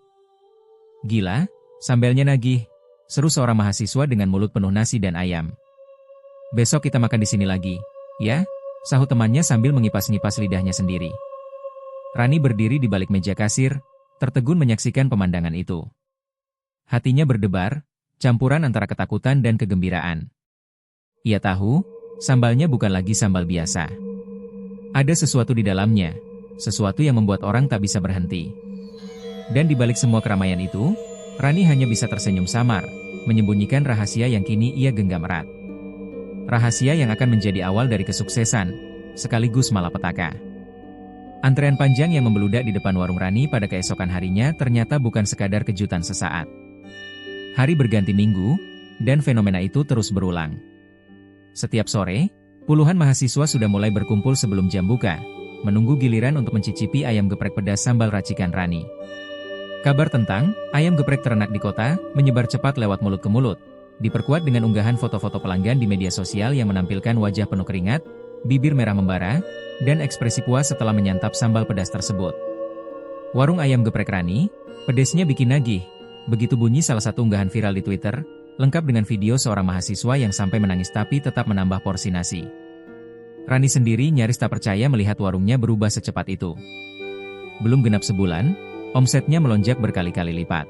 "Gila, sambelnya nagih," seru seorang mahasiswa dengan mulut penuh nasi dan ayam. "Besok kita makan di sini lagi, ya?" sahut temannya sambil mengipas-ngipas lidahnya sendiri. Rani berdiri di balik meja kasir, tertegun menyaksikan pemandangan itu. Hatinya berdebar, campuran antara ketakutan dan kegembiraan. Ia tahu, sambalnya bukan lagi sambal biasa. Ada sesuatu di dalamnya, sesuatu yang membuat orang tak bisa berhenti. Dan di balik semua keramaian itu, Rani hanya bisa tersenyum samar, menyembunyikan rahasia yang kini ia genggam erat. Rahasia yang akan menjadi awal dari kesuksesan, sekaligus malapetaka. Antrean panjang yang membeludak di depan warung Rani pada keesokan harinya ternyata bukan sekadar kejutan sesaat. Hari berganti minggu, dan fenomena itu terus berulang. Setiap sore, puluhan mahasiswa sudah mulai berkumpul sebelum jam buka, menunggu giliran untuk mencicipi ayam geprek pedas sambal racikan Rani. Kabar tentang ayam geprek terenak di kota menyebar cepat lewat mulut ke mulut, diperkuat dengan unggahan foto-foto pelanggan di media sosial yang menampilkan wajah penuh keringat, bibir merah membara, dan ekspresi puas setelah menyantap sambal pedas tersebut. Warung ayam geprek Rani, pedesnya bikin nagih, begitu bunyi salah satu unggahan viral di Twitter, lengkap dengan video seorang mahasiswa yang sampai menangis tapi tetap menambah porsi nasi. Rani sendiri nyaris tak percaya melihat warungnya berubah secepat itu. Belum genap sebulan, omsetnya melonjak berkali-kali lipat.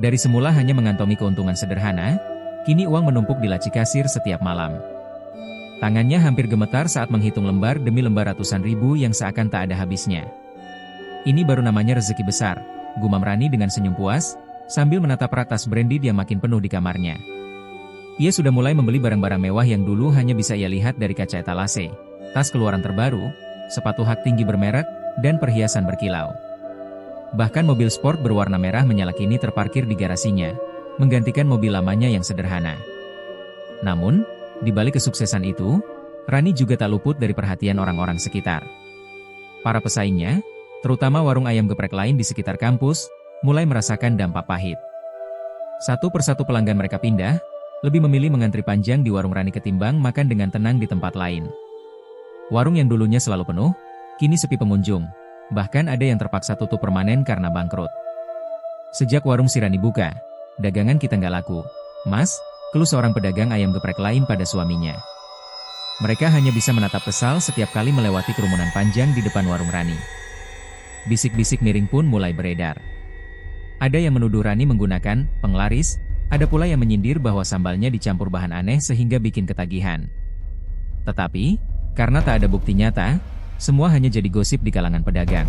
Dari semula hanya mengantongi keuntungan sederhana, kini uang menumpuk di laci kasir setiap malam. Tangannya hampir gemetar saat menghitung lembar demi lembar ratusan ribu yang seakan tak ada habisnya. "Ini baru namanya rezeki besar," gumam Rani dengan senyum puas, sambil menatap rak tas branded yang makin penuh di kamarnya. Ia sudah mulai membeli barang-barang mewah yang dulu hanya bisa ia lihat dari kaca etalase, tas keluaran terbaru, sepatu hak tinggi bermerek, dan perhiasan berkilau. Bahkan mobil sport berwarna merah menyala kini terparkir di garasinya, menggantikan mobil lamanya yang sederhana. Namun, di balik kesuksesan itu, Rani juga tak luput dari perhatian orang-orang sekitar. Para pesaingnya, terutama warung ayam geprek lain di sekitar kampus, mulai merasakan dampak pahit. Satu persatu pelanggan mereka pindah, lebih memilih mengantri panjang di warung Rani ketimbang makan dengan tenang di tempat lain. Warung yang dulunya selalu penuh, kini sepi pengunjung. Bahkan ada yang terpaksa tutup permanen karena bangkrut. "Sejak warung si Rani buka, dagangan kita nggak laku, Mas," keluh seorang pedagang ayam geprek lain pada suaminya. Mereka hanya bisa menatap kesal setiap kali melewati kerumunan panjang di depan warung Rani. Bisik-bisik miring pun mulai beredar. Ada yang menuduh Rani menggunakan penglaris, ada pula yang menyindir bahwa sambalnya dicampur bahan aneh sehingga bikin ketagihan. Tetapi, karena tak ada bukti nyata, semua hanya jadi gosip di kalangan pedagang.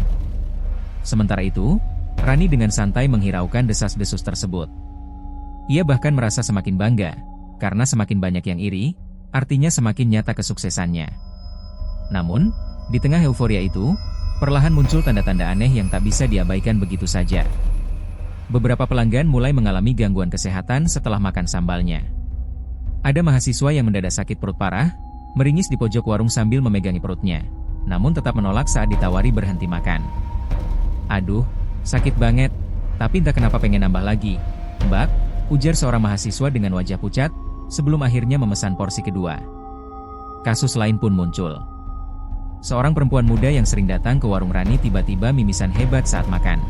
Sementara itu, Rani dengan santai menghiraukan desas-desus tersebut. Ia bahkan merasa semakin bangga, karena semakin banyak yang iri, artinya semakin nyata kesuksesannya. Namun, di tengah euforia itu, perlahan muncul tanda-tanda aneh yang tak bisa diabaikan begitu saja. Beberapa pelanggan mulai mengalami gangguan kesehatan setelah makan sambalnya. Ada mahasiswa yang mendadak sakit perut parah, meringis di pojok warung sambil memegangi perutnya, namun tetap menolak saat ditawari berhenti makan. "Aduh, sakit banget, tapi entah kenapa pengen nambah lagi," "Mbak," ujar seorang mahasiswa dengan wajah pucat, sebelum akhirnya memesan porsi kedua. Kasus lain pun muncul. Seorang perempuan muda yang sering datang ke warung Rani tiba-tiba mimisan hebat saat makan.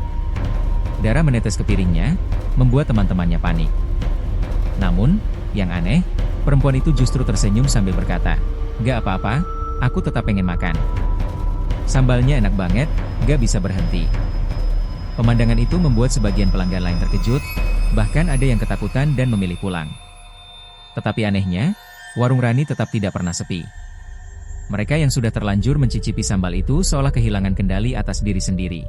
Darah menetes ke piringnya, membuat teman-temannya panik. Namun, yang aneh, perempuan itu justru tersenyum sambil berkata, "Gak apa-apa, aku tetap pengen makan. Sambalnya enak banget, gak bisa berhenti." Pemandangan itu membuat sebagian pelanggan lain terkejut, bahkan ada yang ketakutan dan memilih pulang. Tetapi anehnya, warung Rani tetap tidak pernah sepi. Mereka yang sudah terlanjur mencicipi sambal itu seolah kehilangan kendali atas diri sendiri.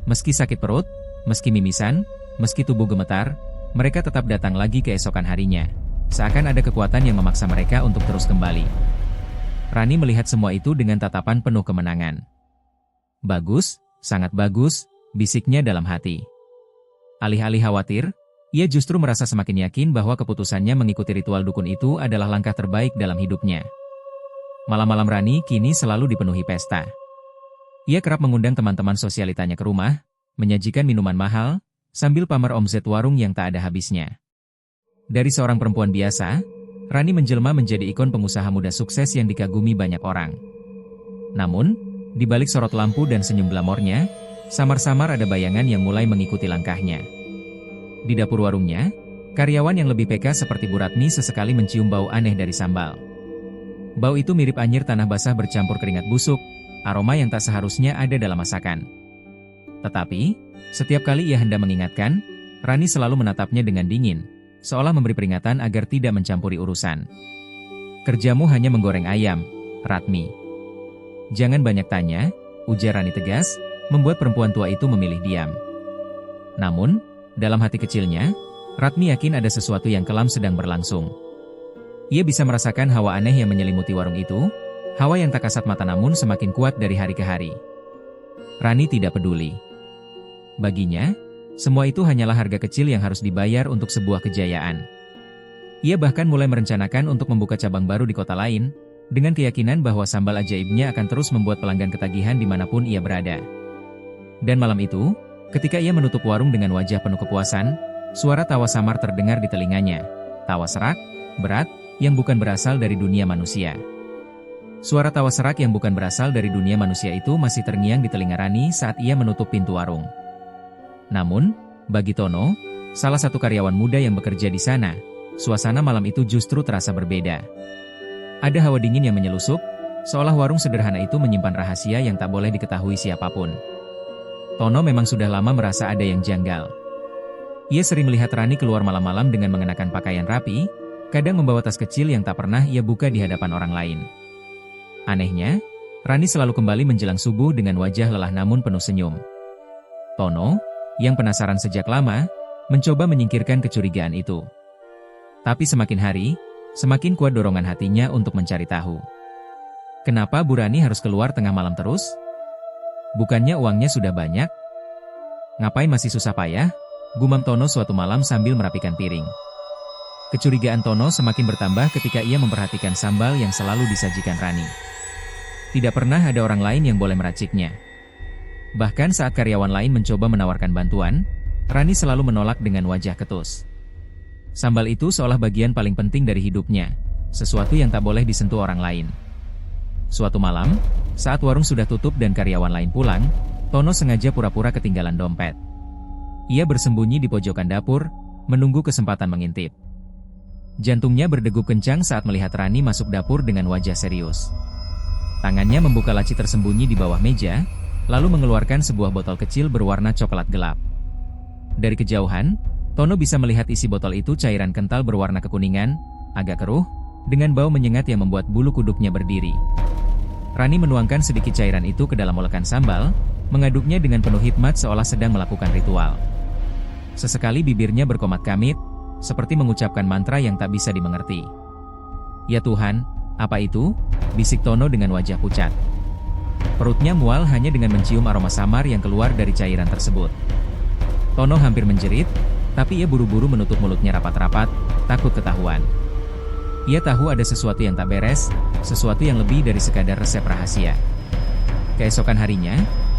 Meski sakit perut, meski mimisan, meski tubuh gemetar, mereka tetap datang lagi keesokan harinya. Seakan ada kekuatan yang memaksa mereka untuk terus kembali. Rani melihat semua itu dengan tatapan penuh kemenangan. "Bagus, sangat bagus," bisiknya dalam hati. Alih-alih khawatir, ia justru merasa semakin yakin bahwa keputusannya mengikuti ritual dukun itu adalah langkah terbaik dalam hidupnya. Malam-malam Rani kini selalu dipenuhi pesta. Ia kerap mengundang teman-teman sosialitanya ke rumah, menyajikan minuman mahal, sambil pamer omzet warung yang tak ada habisnya. Dari seorang perempuan biasa, Rani menjelma menjadi ikon pengusaha muda sukses yang dikagumi banyak orang. Namun, di balik sorot lampu dan senyum glamornya, samar-samar ada bayangan yang mulai mengikuti langkahnya. Di dapur warungnya, karyawan yang lebih peka seperti Bu Ratmi sesekali mencium bau aneh dari sambal. Bau itu mirip anyir tanah basah bercampur keringat busuk, aroma yang tak seharusnya ada dalam masakan. Tetapi, setiap kali ia hendak mengingatkan, Rani selalu menatapnya dengan dingin, seolah memberi peringatan agar tidak mencampuri urusan. "Kerjamu hanya menggoreng ayam, Ratmi. Jangan banyak tanya," ujar Rani tegas, membuat perempuan tua itu memilih diam. Namun, dalam hati kecilnya, Ratmi yakin ada sesuatu yang kelam sedang berlangsung. Ia bisa merasakan hawa aneh yang menyelimuti warung itu, hawa yang tak kasat mata namun semakin kuat dari hari ke hari. Rani tidak peduli. Baginya, semua itu hanyalah harga kecil yang harus dibayar untuk sebuah kejayaan. Ia bahkan mulai merencanakan untuk membuka cabang baru di kota lain, dengan keyakinan bahwa sambal ajaibnya akan terus membuat pelanggan ketagihan dimanapun ia berada. Dan malam itu, ketika ia menutup warung dengan wajah penuh kepuasan, suara tawa samar terdengar di telinganya. Tawa serak, berat, yang bukan berasal dari dunia manusia. Suara tawa serak yang bukan berasal dari dunia manusia itu masih terngiang di telinga Rani saat ia menutup pintu warung. Namun, bagi Tono, salah satu karyawan muda yang bekerja di sana, suasana malam itu justru terasa berbeda. Ada hawa dingin yang menyelusup, seolah warung sederhana itu menyimpan rahasia yang tak boleh diketahui siapapun. Tono memang sudah lama merasa ada yang janggal. Ia sering melihat Rani keluar malam-malam dengan mengenakan pakaian rapi, kadang membawa tas kecil yang tak pernah ia buka di hadapan orang lain. Anehnya, Rani selalu kembali menjelang subuh dengan wajah lelah namun penuh senyum. Tono, yang penasaran sejak lama, mencoba menyingkirkan kecurigaan itu. Tapi semakin hari, semakin kuat dorongan hatinya untuk mencari tahu. Kenapa Bu Rani harus keluar tengah malam terus? Bukannya uangnya sudah banyak? Ngapain masih susah payah? Gumam Tono suatu malam sambil merapikan piring. Kecurigaan Tono semakin bertambah ketika ia memperhatikan sambal yang selalu disajikan Rani. Tidak pernah ada orang lain yang boleh meraciknya. Bahkan saat karyawan lain mencoba menawarkan bantuan, Rani selalu menolak dengan wajah ketus. Sambal itu seolah bagian paling penting dari hidupnya, sesuatu yang tak boleh disentuh orang lain. Suatu malam, saat warung sudah tutup dan karyawan lain pulang, Tono sengaja pura-pura ketinggalan dompet. Ia bersembunyi di pojokan dapur, menunggu kesempatan mengintip. Jantungnya berdegup kencang saat melihat Rani masuk dapur dengan wajah serius. Tangannya membuka laci tersembunyi di bawah meja, lalu mengeluarkan sebuah botol kecil berwarna coklat gelap. Dari kejauhan, Tono bisa melihat isi botol itu cairan kental berwarna kekuningan, agak keruh, dengan bau menyengat yang membuat bulu kuduknya berdiri. Rani menuangkan sedikit cairan itu ke dalam olekan sambal, mengaduknya dengan penuh hikmat seolah sedang melakukan ritual. Sesekali bibirnya berkomat-kamit, seperti mengucapkan mantra yang tak bisa dimengerti. "Ya Tuhan, apa itu?" bisik Tono dengan wajah pucat. Perutnya mual hanya dengan mencium aroma samar yang keluar dari cairan tersebut. Tono hampir menjerit, tapi ia buru-buru menutup mulutnya rapat-rapat, takut ketahuan. Ia tahu ada sesuatu yang tak beres, sesuatu yang lebih dari sekadar resep rahasia. Keesokan harinya,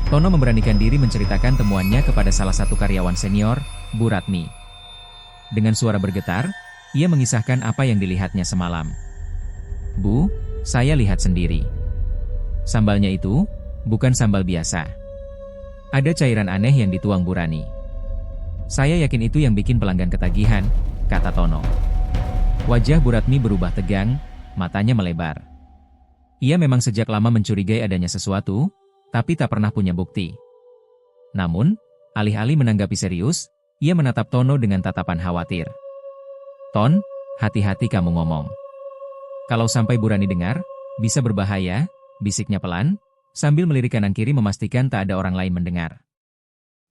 Tono memberanikan diri menceritakan temuannya kepada salah satu karyawan senior, Bu Ratmi. Dengan suara bergetar, ia mengisahkan apa yang dilihatnya semalam. "Bu, saya lihat sendiri. Sambalnya itu bukan sambal biasa. Ada cairan aneh yang dituang Bu Rani. Saya yakin itu yang bikin pelanggan ketagihan," kata Tono. Wajah Bu Ratmi berubah tegang, matanya melebar. Ia memang sejak lama mencurigai adanya sesuatu, tapi tak pernah punya bukti. Namun, alih-alih menanggapi serius, ia menatap Tono dengan tatapan khawatir. "Ton, hati-hati kamu ngomong. Kalau sampai Bu Rani dengar, bisa berbahaya," bisiknya pelan, sambil melirik kanan-kiri memastikan tak ada orang lain mendengar.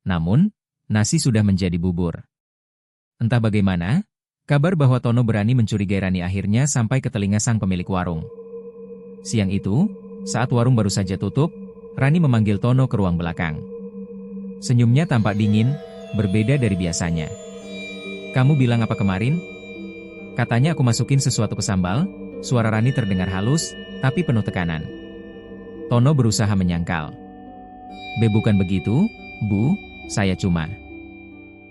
Namun, nasi sudah menjadi bubur. Entah bagaimana, kabar bahwa Tono berani mencurigai Rani akhirnya sampai ke telinga sang pemilik warung. Siang itu, saat warung baru saja tutup, Rani memanggil Tono ke ruang belakang. Senyumnya tampak dingin, berbeda dari biasanya. "Kamu bilang apa kemarin?" "Katanya aku masukin sesuatu ke sambal." Suara Rani terdengar halus, tapi penuh tekanan. Tono berusaha menyangkal. Bukan begitu, Bu, saya cuma..."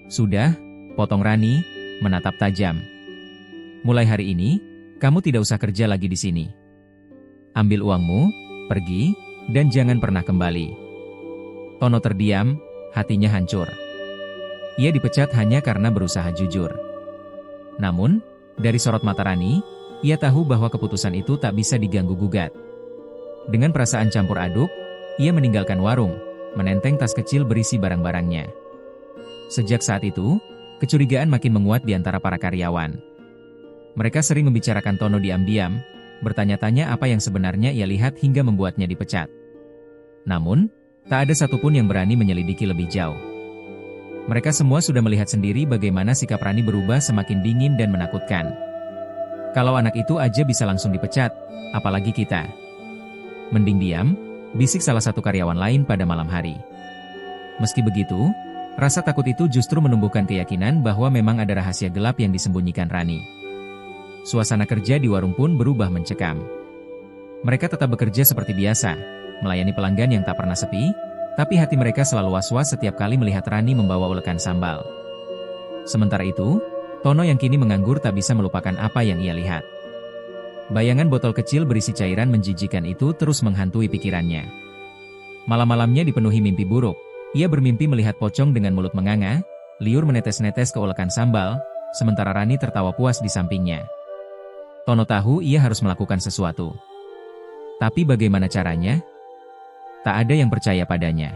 "Sudah," potong Rani, menatap tajam. "Mulai hari ini, kamu tidak usah kerja lagi di sini. Ambil uangmu, pergi, dan jangan pernah kembali." Tono terdiam, hatinya hancur. Ia dipecat hanya karena berusaha jujur. Namun, dari sorot mata Rani, ia tahu bahwa keputusan itu tak bisa diganggu-gugat. Dengan perasaan campur aduk, ia meninggalkan warung, menenteng tas kecil berisi barang-barangnya. Sejak saat itu, kecurigaan makin menguat di antara para karyawan. Mereka sering membicarakan Tono diam-diam, bertanya-tanya apa yang sebenarnya ia lihat hingga membuatnya dipecat. Namun, tak ada satupun yang berani menyelidiki lebih jauh. Mereka semua sudah melihat sendiri bagaimana sikap Rani berubah semakin dingin dan menakutkan. Kalau anak itu aja bisa langsung dipecat, apalagi kita. "Mending diam," bisik salah satu karyawan lain pada malam hari. Meski begitu, rasa takut itu justru menumbuhkan keyakinan bahwa memang ada rahasia gelap yang disembunyikan Rani. Suasana kerja di warung pun berubah mencekam. Mereka tetap bekerja seperti biasa, melayani pelanggan yang tak pernah sepi, tapi hati mereka selalu was-was setiap kali melihat Rani membawa ulekan sambal. Sementara itu, Tono yang kini menganggur tak bisa melupakan apa yang ia lihat. Bayangan botol kecil berisi cairan menjijikan itu terus menghantui pikirannya. Malam-malamnya dipenuhi mimpi buruk. Ia bermimpi melihat pocong dengan mulut menganga, liur menetes-netes ke ulekan sambal, sementara Rani tertawa puas di sampingnya. Tono tahu ia harus melakukan sesuatu. Tapi bagaimana caranya? Tak ada yang percaya padanya.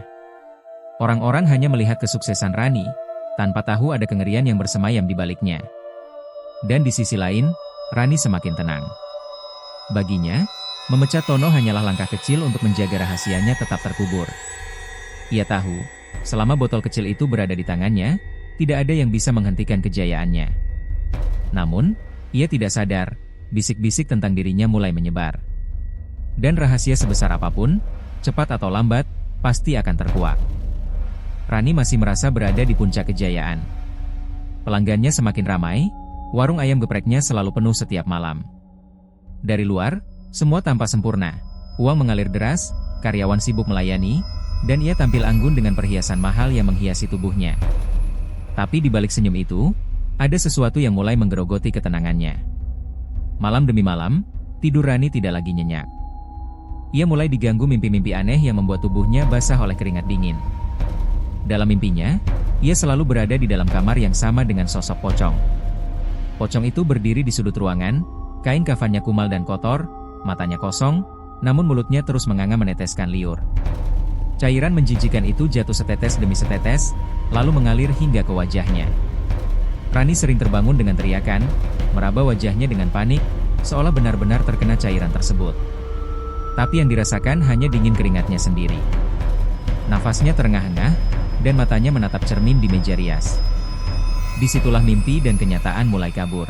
Orang-orang hanya melihat kesuksesan Rani, tanpa tahu ada kengerian yang bersemayam di baliknya. Dan di sisi lain, Rani semakin tenang. Baginya, memecat Tono hanyalah langkah kecil untuk menjaga rahasianya tetap terkubur. Ia tahu, selama botol kecil itu berada di tangannya, tidak ada yang bisa menghentikan kejayaannya. Namun, ia tidak sadar, bisik-bisik tentang dirinya mulai menyebar. Dan rahasia sebesar apapun, cepat atau lambat, pasti akan terkuak. Rani masih merasa berada di puncak kejayaan. Pelanggannya semakin ramai, warung ayam gepreknya selalu penuh setiap malam. Dari luar, semua tampak sempurna. Uang mengalir deras, karyawan sibuk melayani, dan ia tampil anggun dengan perhiasan mahal yang menghiasi tubuhnya. Tapi di balik senyum itu, ada sesuatu yang mulai menggerogoti ketenangannya. Malam demi malam, tidur Rani tidak lagi nyenyak. Ia mulai diganggu mimpi-mimpi aneh yang membuat tubuhnya basah oleh keringat dingin. Dalam mimpinya, ia selalu berada di dalam kamar yang sama dengan sosok pocong. Pocong itu berdiri di sudut ruangan, kain kafannya kumal dan kotor, matanya kosong, namun mulutnya terus menganga meneteskan liur. Cairan menjijikan itu jatuh setetes demi setetes, lalu mengalir hingga ke wajahnya. Rani sering terbangun dengan teriakan, meraba wajahnya dengan panik, seolah benar-benar terkena cairan tersebut. Tapi yang dirasakan hanya dingin keringatnya sendiri. Nafasnya terengah-engah, dan matanya menatap cermin di meja rias. Disitulah mimpi dan kenyataan mulai kabur.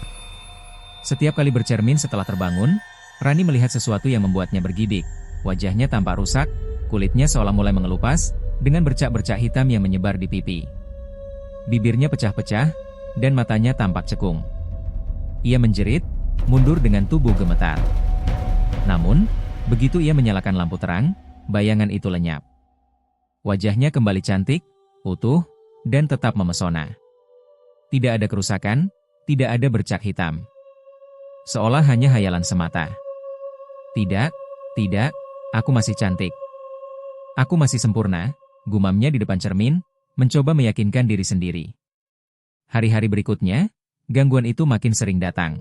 Setiap kali bercermin setelah terbangun, Rani melihat sesuatu yang membuatnya bergidik. Wajahnya tampak rusak, kulitnya seolah mulai mengelupas, dengan bercak-bercak hitam yang menyebar di pipi. Bibirnya pecah-pecah, dan matanya tampak cekung. Ia menjerit, mundur dengan tubuh gemetar. Namun, begitu ia menyalakan lampu terang, bayangan itu lenyap. Wajahnya kembali cantik, utuh, dan tetap memesona. Tidak ada kerusakan, Tidak ada bercak hitam. Seolah hanya hayalan semata. Tidak, tidak, aku masih cantik. Aku masih sempurna, gumamnya di depan cermin, mencoba meyakinkan diri sendiri. Hari-hari berikutnya, gangguan itu makin sering datang.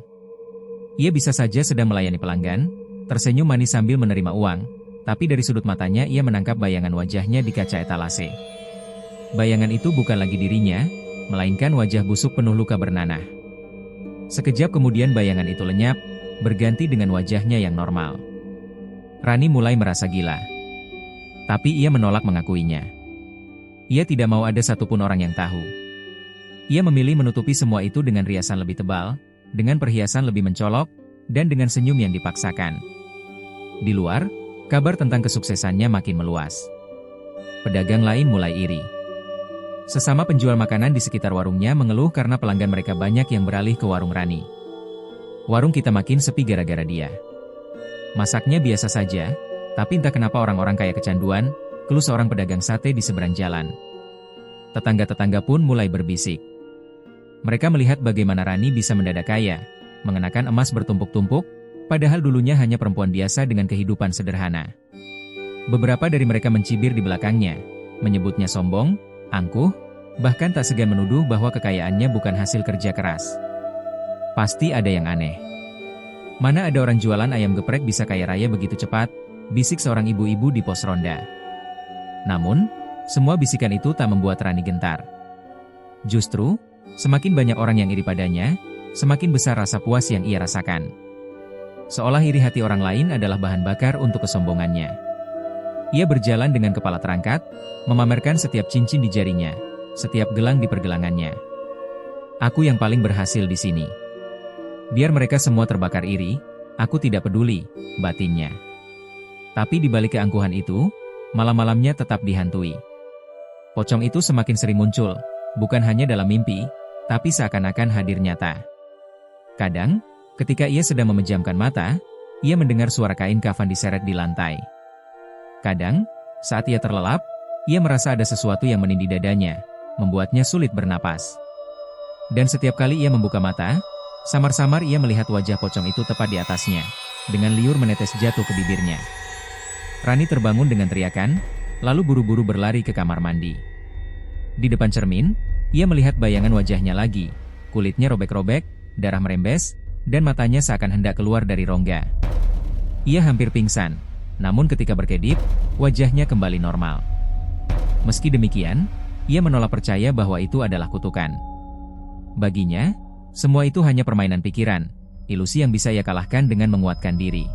Ia bisa saja sedang melayani pelanggan, tersenyum manis sambil menerima uang, tapi dari sudut matanya ia menangkap bayangan wajahnya di kaca etalase. Bayangan itu bukan lagi dirinya, melainkan wajah busuk penuh luka bernanah. Sekejap kemudian bayangan itu lenyap, berganti dengan wajahnya yang normal. Rani mulai merasa gila. Tapi ia menolak mengakuinya. Ia tidak mau ada satupun orang yang tahu. Ia memilih menutupi semua itu dengan riasan lebih tebal, dengan perhiasan lebih mencolok, dan dengan senyum yang dipaksakan. Di luar, kabar tentang kesuksesannya makin meluas. Pedagang lain mulai iri. Sesama penjual makanan di sekitar warungnya mengeluh karena pelanggan mereka banyak yang beralih ke warung Rani. Warung kita makin sepi gara-gara dia. Masaknya biasa saja, tapi entah kenapa orang-orang kayak kecanduan, keluh seorang pedagang sate di seberang jalan. Tetangga-tetangga pun mulai berbisik. Mereka melihat bagaimana Rani bisa mendadak kaya, mengenakan emas bertumpuk-tumpuk, padahal dulunya hanya perempuan biasa dengan kehidupan sederhana. Beberapa dari mereka mencibir di belakangnya, menyebutnya sombong, angkuh, bahkan tak segan menuduh bahwa kekayaannya bukan hasil kerja keras. Pasti ada yang aneh. Mana ada orang jualan ayam geprek bisa kaya raya begitu cepat, bisik seorang ibu-ibu di pos ronda. Namun, semua bisikan itu tak membuat Rani gentar. Justru, semakin banyak orang yang iri padanya, semakin besar rasa puas yang ia rasakan. Seolah iri hati orang lain adalah bahan bakar untuk kesombongannya. Ia berjalan dengan kepala terangkat, memamerkan setiap cincin di jarinya, setiap gelang di pergelangannya. Aku yang paling berhasil di sini. Biar mereka semua terbakar iri, aku tidak peduli, batinnya. Tapi di balik keangkuhan itu, malam-malamnya tetap dihantui. Pocong itu semakin sering muncul, bukan hanya dalam mimpi, tapi seakan-akan hadir nyata. Kadang, ketika ia sedang memejamkan mata, ia mendengar suara kain kafan diseret di lantai. Kadang, saat ia terlelap, ia merasa ada sesuatu yang menindih dadanya, membuatnya sulit bernapas. Dan setiap kali ia membuka mata, samar-samar ia melihat wajah pocong itu tepat di atasnya, dengan liur menetes jatuh ke bibirnya. Rani terbangun dengan teriakan, lalu buru-buru berlari ke kamar mandi. Di depan cermin, ia melihat bayangan wajahnya lagi, kulitnya robek-robek, darah merembes, dan matanya seakan hendak keluar dari rongga. Ia hampir pingsan. Namun ketika berkedip, wajahnya kembali normal. Meski demikian, ia menolak percaya bahwa itu adalah kutukan. Baginya, semua itu hanya permainan pikiran, ilusi yang bisa ia kalahkan dengan menguatkan diri.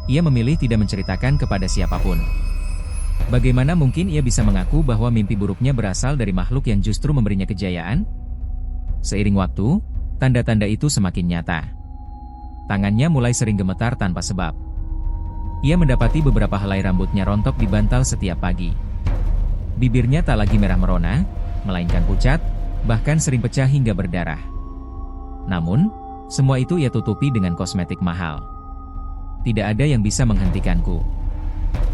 Ia memilih tidak menceritakan kepada siapapun. Bagaimana mungkin ia bisa mengaku bahwa mimpi buruknya berasal dari makhluk yang justru memberinya kejayaan? Seiring waktu, tanda-tanda itu semakin nyata. Tangannya mulai sering gemetar tanpa sebab. Ia mendapati beberapa helai rambutnya rontok di bantal setiap pagi. Bibirnya tak lagi merah merona, melainkan pucat, bahkan sering pecah hingga berdarah. Namun, semua itu ia tutupi dengan kosmetik mahal. Tidak ada yang bisa menghentikanku.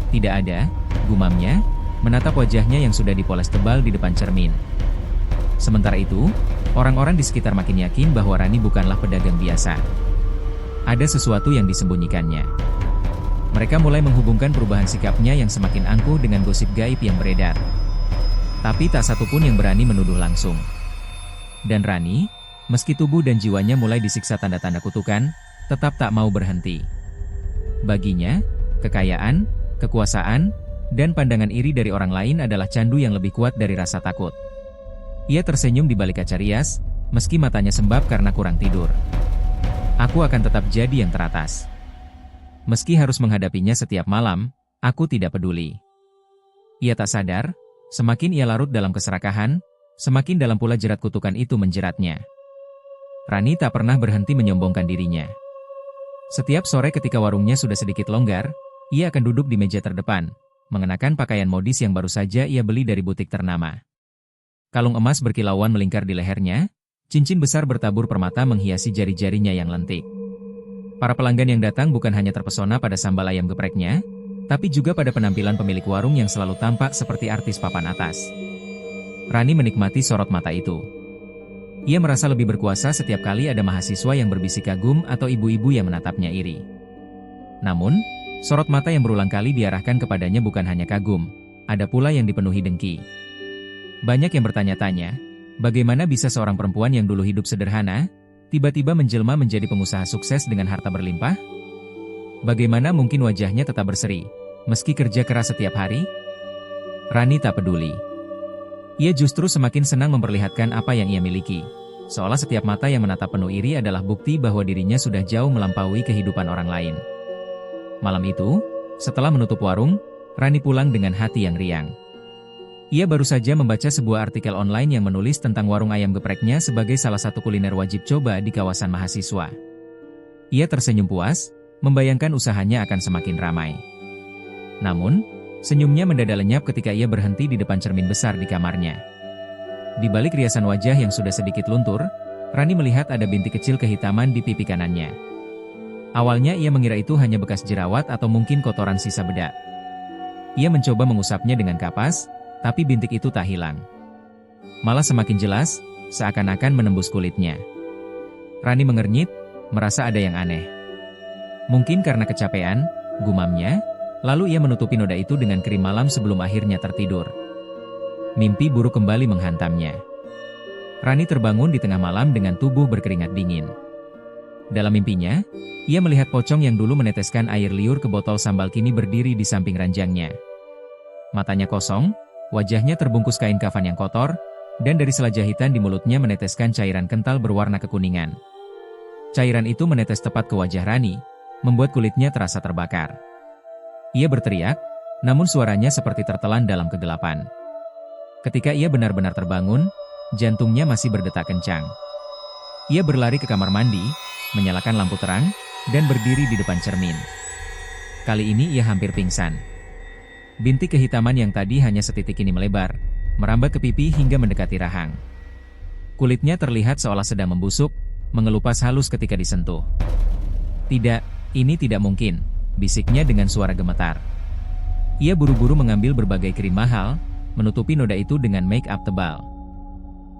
Tidak ada, gumamnya, menatap wajahnya yang sudah dipoles tebal di depan cermin. Sementara itu, orang-orang di sekitar makin yakin bahwa Rani bukanlah pedagang biasa. Ada sesuatu yang disembunyikannya. Mereka mulai menghubungkan perubahan sikapnya yang semakin angkuh dengan gosip gaib yang beredar. Tapi tak satupun yang berani menuduh langsung. Dan Rani, meski tubuh dan jiwanya mulai disiksa tanda-tanda kutukan, tetap tak mau berhenti. Baginya, kekayaan, kekuasaan, dan pandangan iri dari orang lain adalah candu yang lebih kuat dari rasa takut. Ia tersenyum di balik kaca rias, meski matanya sembab karena kurang tidur. Aku akan tetap jadi yang teratas. Meski harus menghadapinya setiap malam, aku tidak peduli. Ia tak sadar, semakin ia larut dalam keserakahan, semakin dalam pula jerat kutukan itu menjeratnya. Rani tak pernah berhenti menyombongkan dirinya. Setiap sore ketika warungnya sudah sedikit longgar, ia akan duduk di meja terdepan, mengenakan pakaian modis yang baru saja ia beli dari butik ternama. Kalung emas berkilauan melingkar di lehernya, cincin besar bertabur permata menghiasi jari-jarinya yang lentik. Para pelanggan yang datang bukan hanya terpesona pada sambal ayam gepreknya, tapi juga pada penampilan pemilik warung yang selalu tampak seperti artis papan atas. Rani menikmati sorot mata itu. Ia merasa lebih berkuasa setiap kali ada mahasiswa yang berbisik kagum atau ibu-ibu yang menatapnya iri. Namun, sorot mata yang berulang kali diarahkan kepadanya bukan hanya kagum, ada pula yang dipenuhi dengki. Banyak yang bertanya-tanya, bagaimana bisa seorang perempuan yang dulu hidup sederhana, tiba-tiba menjelma menjadi pengusaha sukses dengan harta berlimpah? Bagaimana mungkin wajahnya tetap berseri, meski kerja keras setiap hari? Rani tak peduli. Ia justru semakin senang memperlihatkan apa yang ia miliki, seolah setiap mata yang menatap penuh iri adalah bukti bahwa dirinya sudah jauh melampaui kehidupan orang lain. Malam itu, setelah menutup warung, Rani pulang dengan hati yang riang. Ia baru saja membaca sebuah artikel online yang menulis tentang warung ayam gepreknya sebagai salah satu kuliner wajib coba di kawasan mahasiswa. Ia tersenyum puas, membayangkan usahanya akan semakin ramai. Namun, senyumnya mendadak lenyap ketika ia berhenti di depan cermin besar di kamarnya. Di balik riasan wajah yang sudah sedikit luntur, Rani melihat ada bintik kecil kehitaman di pipi kanannya. Awalnya ia mengira itu hanya bekas jerawat atau mungkin kotoran sisa bedak. Ia mencoba mengusapnya dengan kapas, tapi bintik itu tak hilang. Malah semakin jelas, seakan-akan menembus kulitnya. Rani mengernyit, merasa ada yang aneh. Mungkin karena kecapean, gumamnya, lalu ia menutupi noda itu dengan krim malam sebelum akhirnya tertidur. Mimpi buruk kembali menghantamnya. Rani terbangun di tengah malam dengan tubuh berkeringat dingin. Dalam mimpinya, ia melihat pocong yang dulu meneteskan air liur ke botol sambal kini berdiri di samping ranjangnya. Matanya kosong, wajahnya terbungkus kain kafan yang kotor, dan dari sela jahitan di mulutnya meneteskan cairan kental berwarna kekuningan. Cairan itu menetes tepat ke wajah Rani, membuat kulitnya terasa terbakar. Ia berteriak, namun suaranya seperti tertelan dalam kegelapan. Ketika ia benar-benar terbangun, jantungnya masih berdetak kencang. Ia berlari ke kamar mandi, menyalakan lampu terang, dan berdiri di depan cermin. Kali ini ia hampir pingsan. Bintik kehitaman yang tadi hanya setitik ini melebar, merambat ke pipi hingga mendekati rahang. Kulitnya terlihat seolah sedang membusuk, mengelupas halus ketika disentuh. "Tidak, ini tidak mungkin," bisiknya dengan suara gemetar. Ia buru-buru mengambil berbagai krim mahal, menutupi noda itu dengan make up tebal.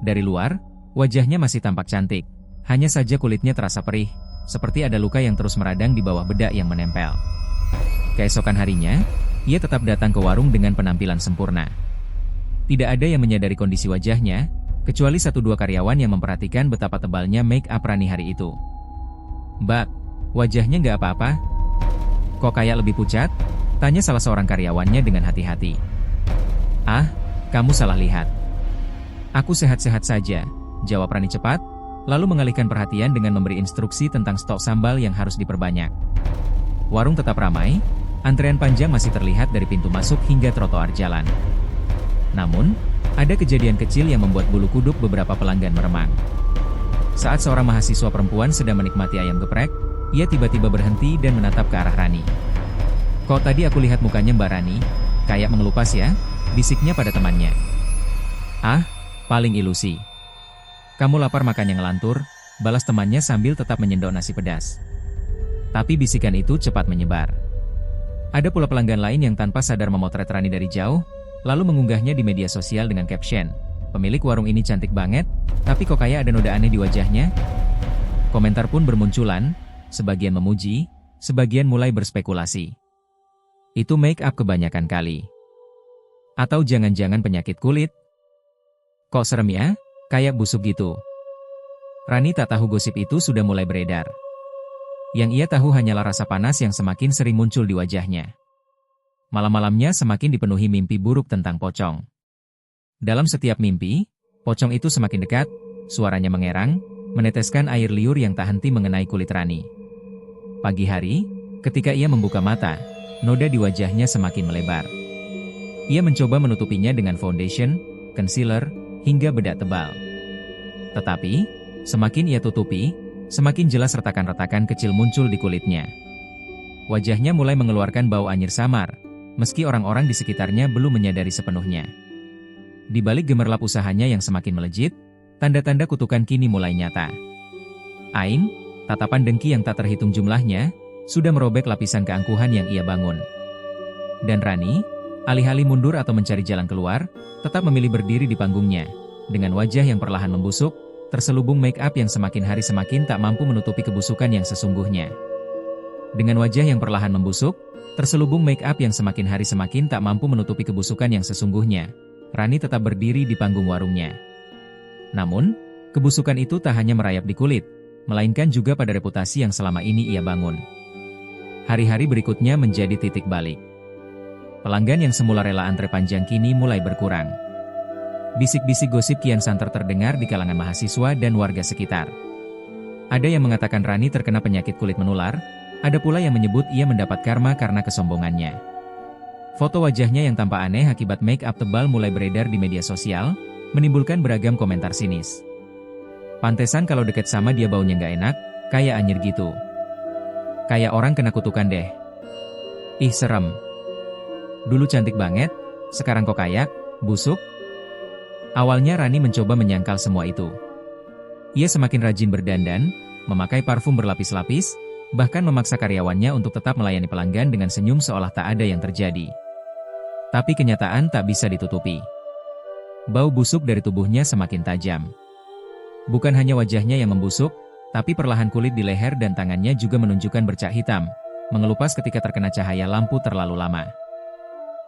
Dari luar, wajahnya masih tampak cantik, hanya saja kulitnya terasa perih, seperti ada luka yang terus meradang di bawah bedak yang menempel. Keesokan harinya, ia tetap datang ke warung dengan penampilan sempurna. Tidak ada yang menyadari kondisi wajahnya, kecuali 1-2 karyawan yang memperhatikan betapa tebalnya make up Rani hari itu. "Mbak, wajahnya nggak apa-apa? Kok kayak lebih pucat?" tanya salah seorang karyawannya dengan hati-hati. "Ah, kamu salah lihat. Aku sehat-sehat saja," jawab Rani cepat, lalu mengalihkan perhatian dengan memberi instruksi tentang stok sambal yang harus diperbanyak. Warung tetap ramai. Antrean panjang masih terlihat dari pintu masuk hingga trotoar jalan. Namun, ada kejadian kecil yang membuat bulu kuduk beberapa pelanggan meremang. Saat seorang mahasiswa perempuan sedang menikmati ayam geprek, ia tiba-tiba berhenti dan menatap ke arah Rani. "Kok tadi aku lihat mukanya Mbak Rani, kayak mengelupas ya?" bisiknya pada temannya. "Ah, paling ilusi. Kamu lapar makanya ngelantur," balas temannya sambil tetap menyendok nasi pedas. Tapi bisikan itu cepat menyebar. Ada pula pelanggan lain yang tanpa sadar memotret Rani dari jauh, lalu mengunggahnya di media sosial dengan caption, "Pemilik warung ini cantik banget, tapi kok kayak ada noda aneh di wajahnya?" Komentar pun bermunculan, sebagian memuji, sebagian mulai berspekulasi. Itu make up kebanyakan kali. Atau jangan-jangan penyakit kulit? Kok serem ya, kayak busuk gitu. Rani tak tahu gosip itu sudah mulai beredar. Yang ia tahu hanyalah rasa panas yang semakin sering muncul di wajahnya. Malam-malamnya semakin dipenuhi mimpi buruk tentang pocong. Dalam setiap mimpi, pocong itu semakin dekat, suaranya mengerang, meneteskan air liur yang tak henti mengenai kulit Rani. Pagi hari, ketika ia membuka mata, noda di wajahnya semakin melebar. Ia mencoba menutupinya dengan foundation, concealer, hingga bedak tebal. Tetapi, semakin ia tutupi, semakin jelas retakan-retakan kecil muncul di kulitnya. Wajahnya mulai mengeluarkan bau anyir samar, meski orang-orang di sekitarnya belum menyadari sepenuhnya. Di balik gemerlap usahanya yang semakin melejit, tanda-tanda kutukan kini mulai nyata. Ain, tatapan dengki yang tak terhitung jumlahnya, sudah merobek lapisan keangkuhan yang ia bangun. Dan Rani, alih-alih mundur atau mencari jalan keluar, tetap memilih berdiri di panggungnya, dengan wajah yang perlahan membusuk, terselubung make up yang semakin hari semakin tak mampu menutupi kebusukan yang sesungguhnya. Dengan wajah yang perlahan membusuk, terselubung make up yang semakin hari semakin tak mampu menutupi kebusukan yang sesungguhnya, Rani tetap berdiri di panggung warungnya. Namun, kebusukan itu tak hanya merayap di kulit, melainkan juga pada reputasi yang selama ini ia bangun. Hari-hari berikutnya menjadi titik balik. Pelanggan yang semula rela antre panjang kini mulai berkurang. Bisik-bisik gosip kian santer terdengar di kalangan mahasiswa dan warga sekitar. Ada yang mengatakan Rani terkena penyakit kulit menular, ada pula yang menyebut ia mendapat karma karena kesombongannya. Foto wajahnya yang tampak aneh akibat make up tebal mulai beredar di media sosial, menimbulkan beragam komentar sinis. Pantesan kalau deket sama dia baunya nggak enak, kayak anyir gitu. Kayak orang kena kutukan deh. Ih serem. Dulu cantik banget, sekarang kok kayak busuk. Awalnya Rani mencoba menyangkal semua itu. Ia semakin rajin berdandan, memakai parfum berlapis-lapis, bahkan memaksa karyawannya untuk tetap melayani pelanggan dengan senyum seolah tak ada yang terjadi. Tapi kenyataan tak bisa ditutupi. Bau busuk dari tubuhnya semakin tajam. Bukan hanya wajahnya yang membusuk, tapi perlahan kulit di leher dan tangannya juga menunjukkan bercak hitam, mengelupas ketika terkena cahaya lampu terlalu lama.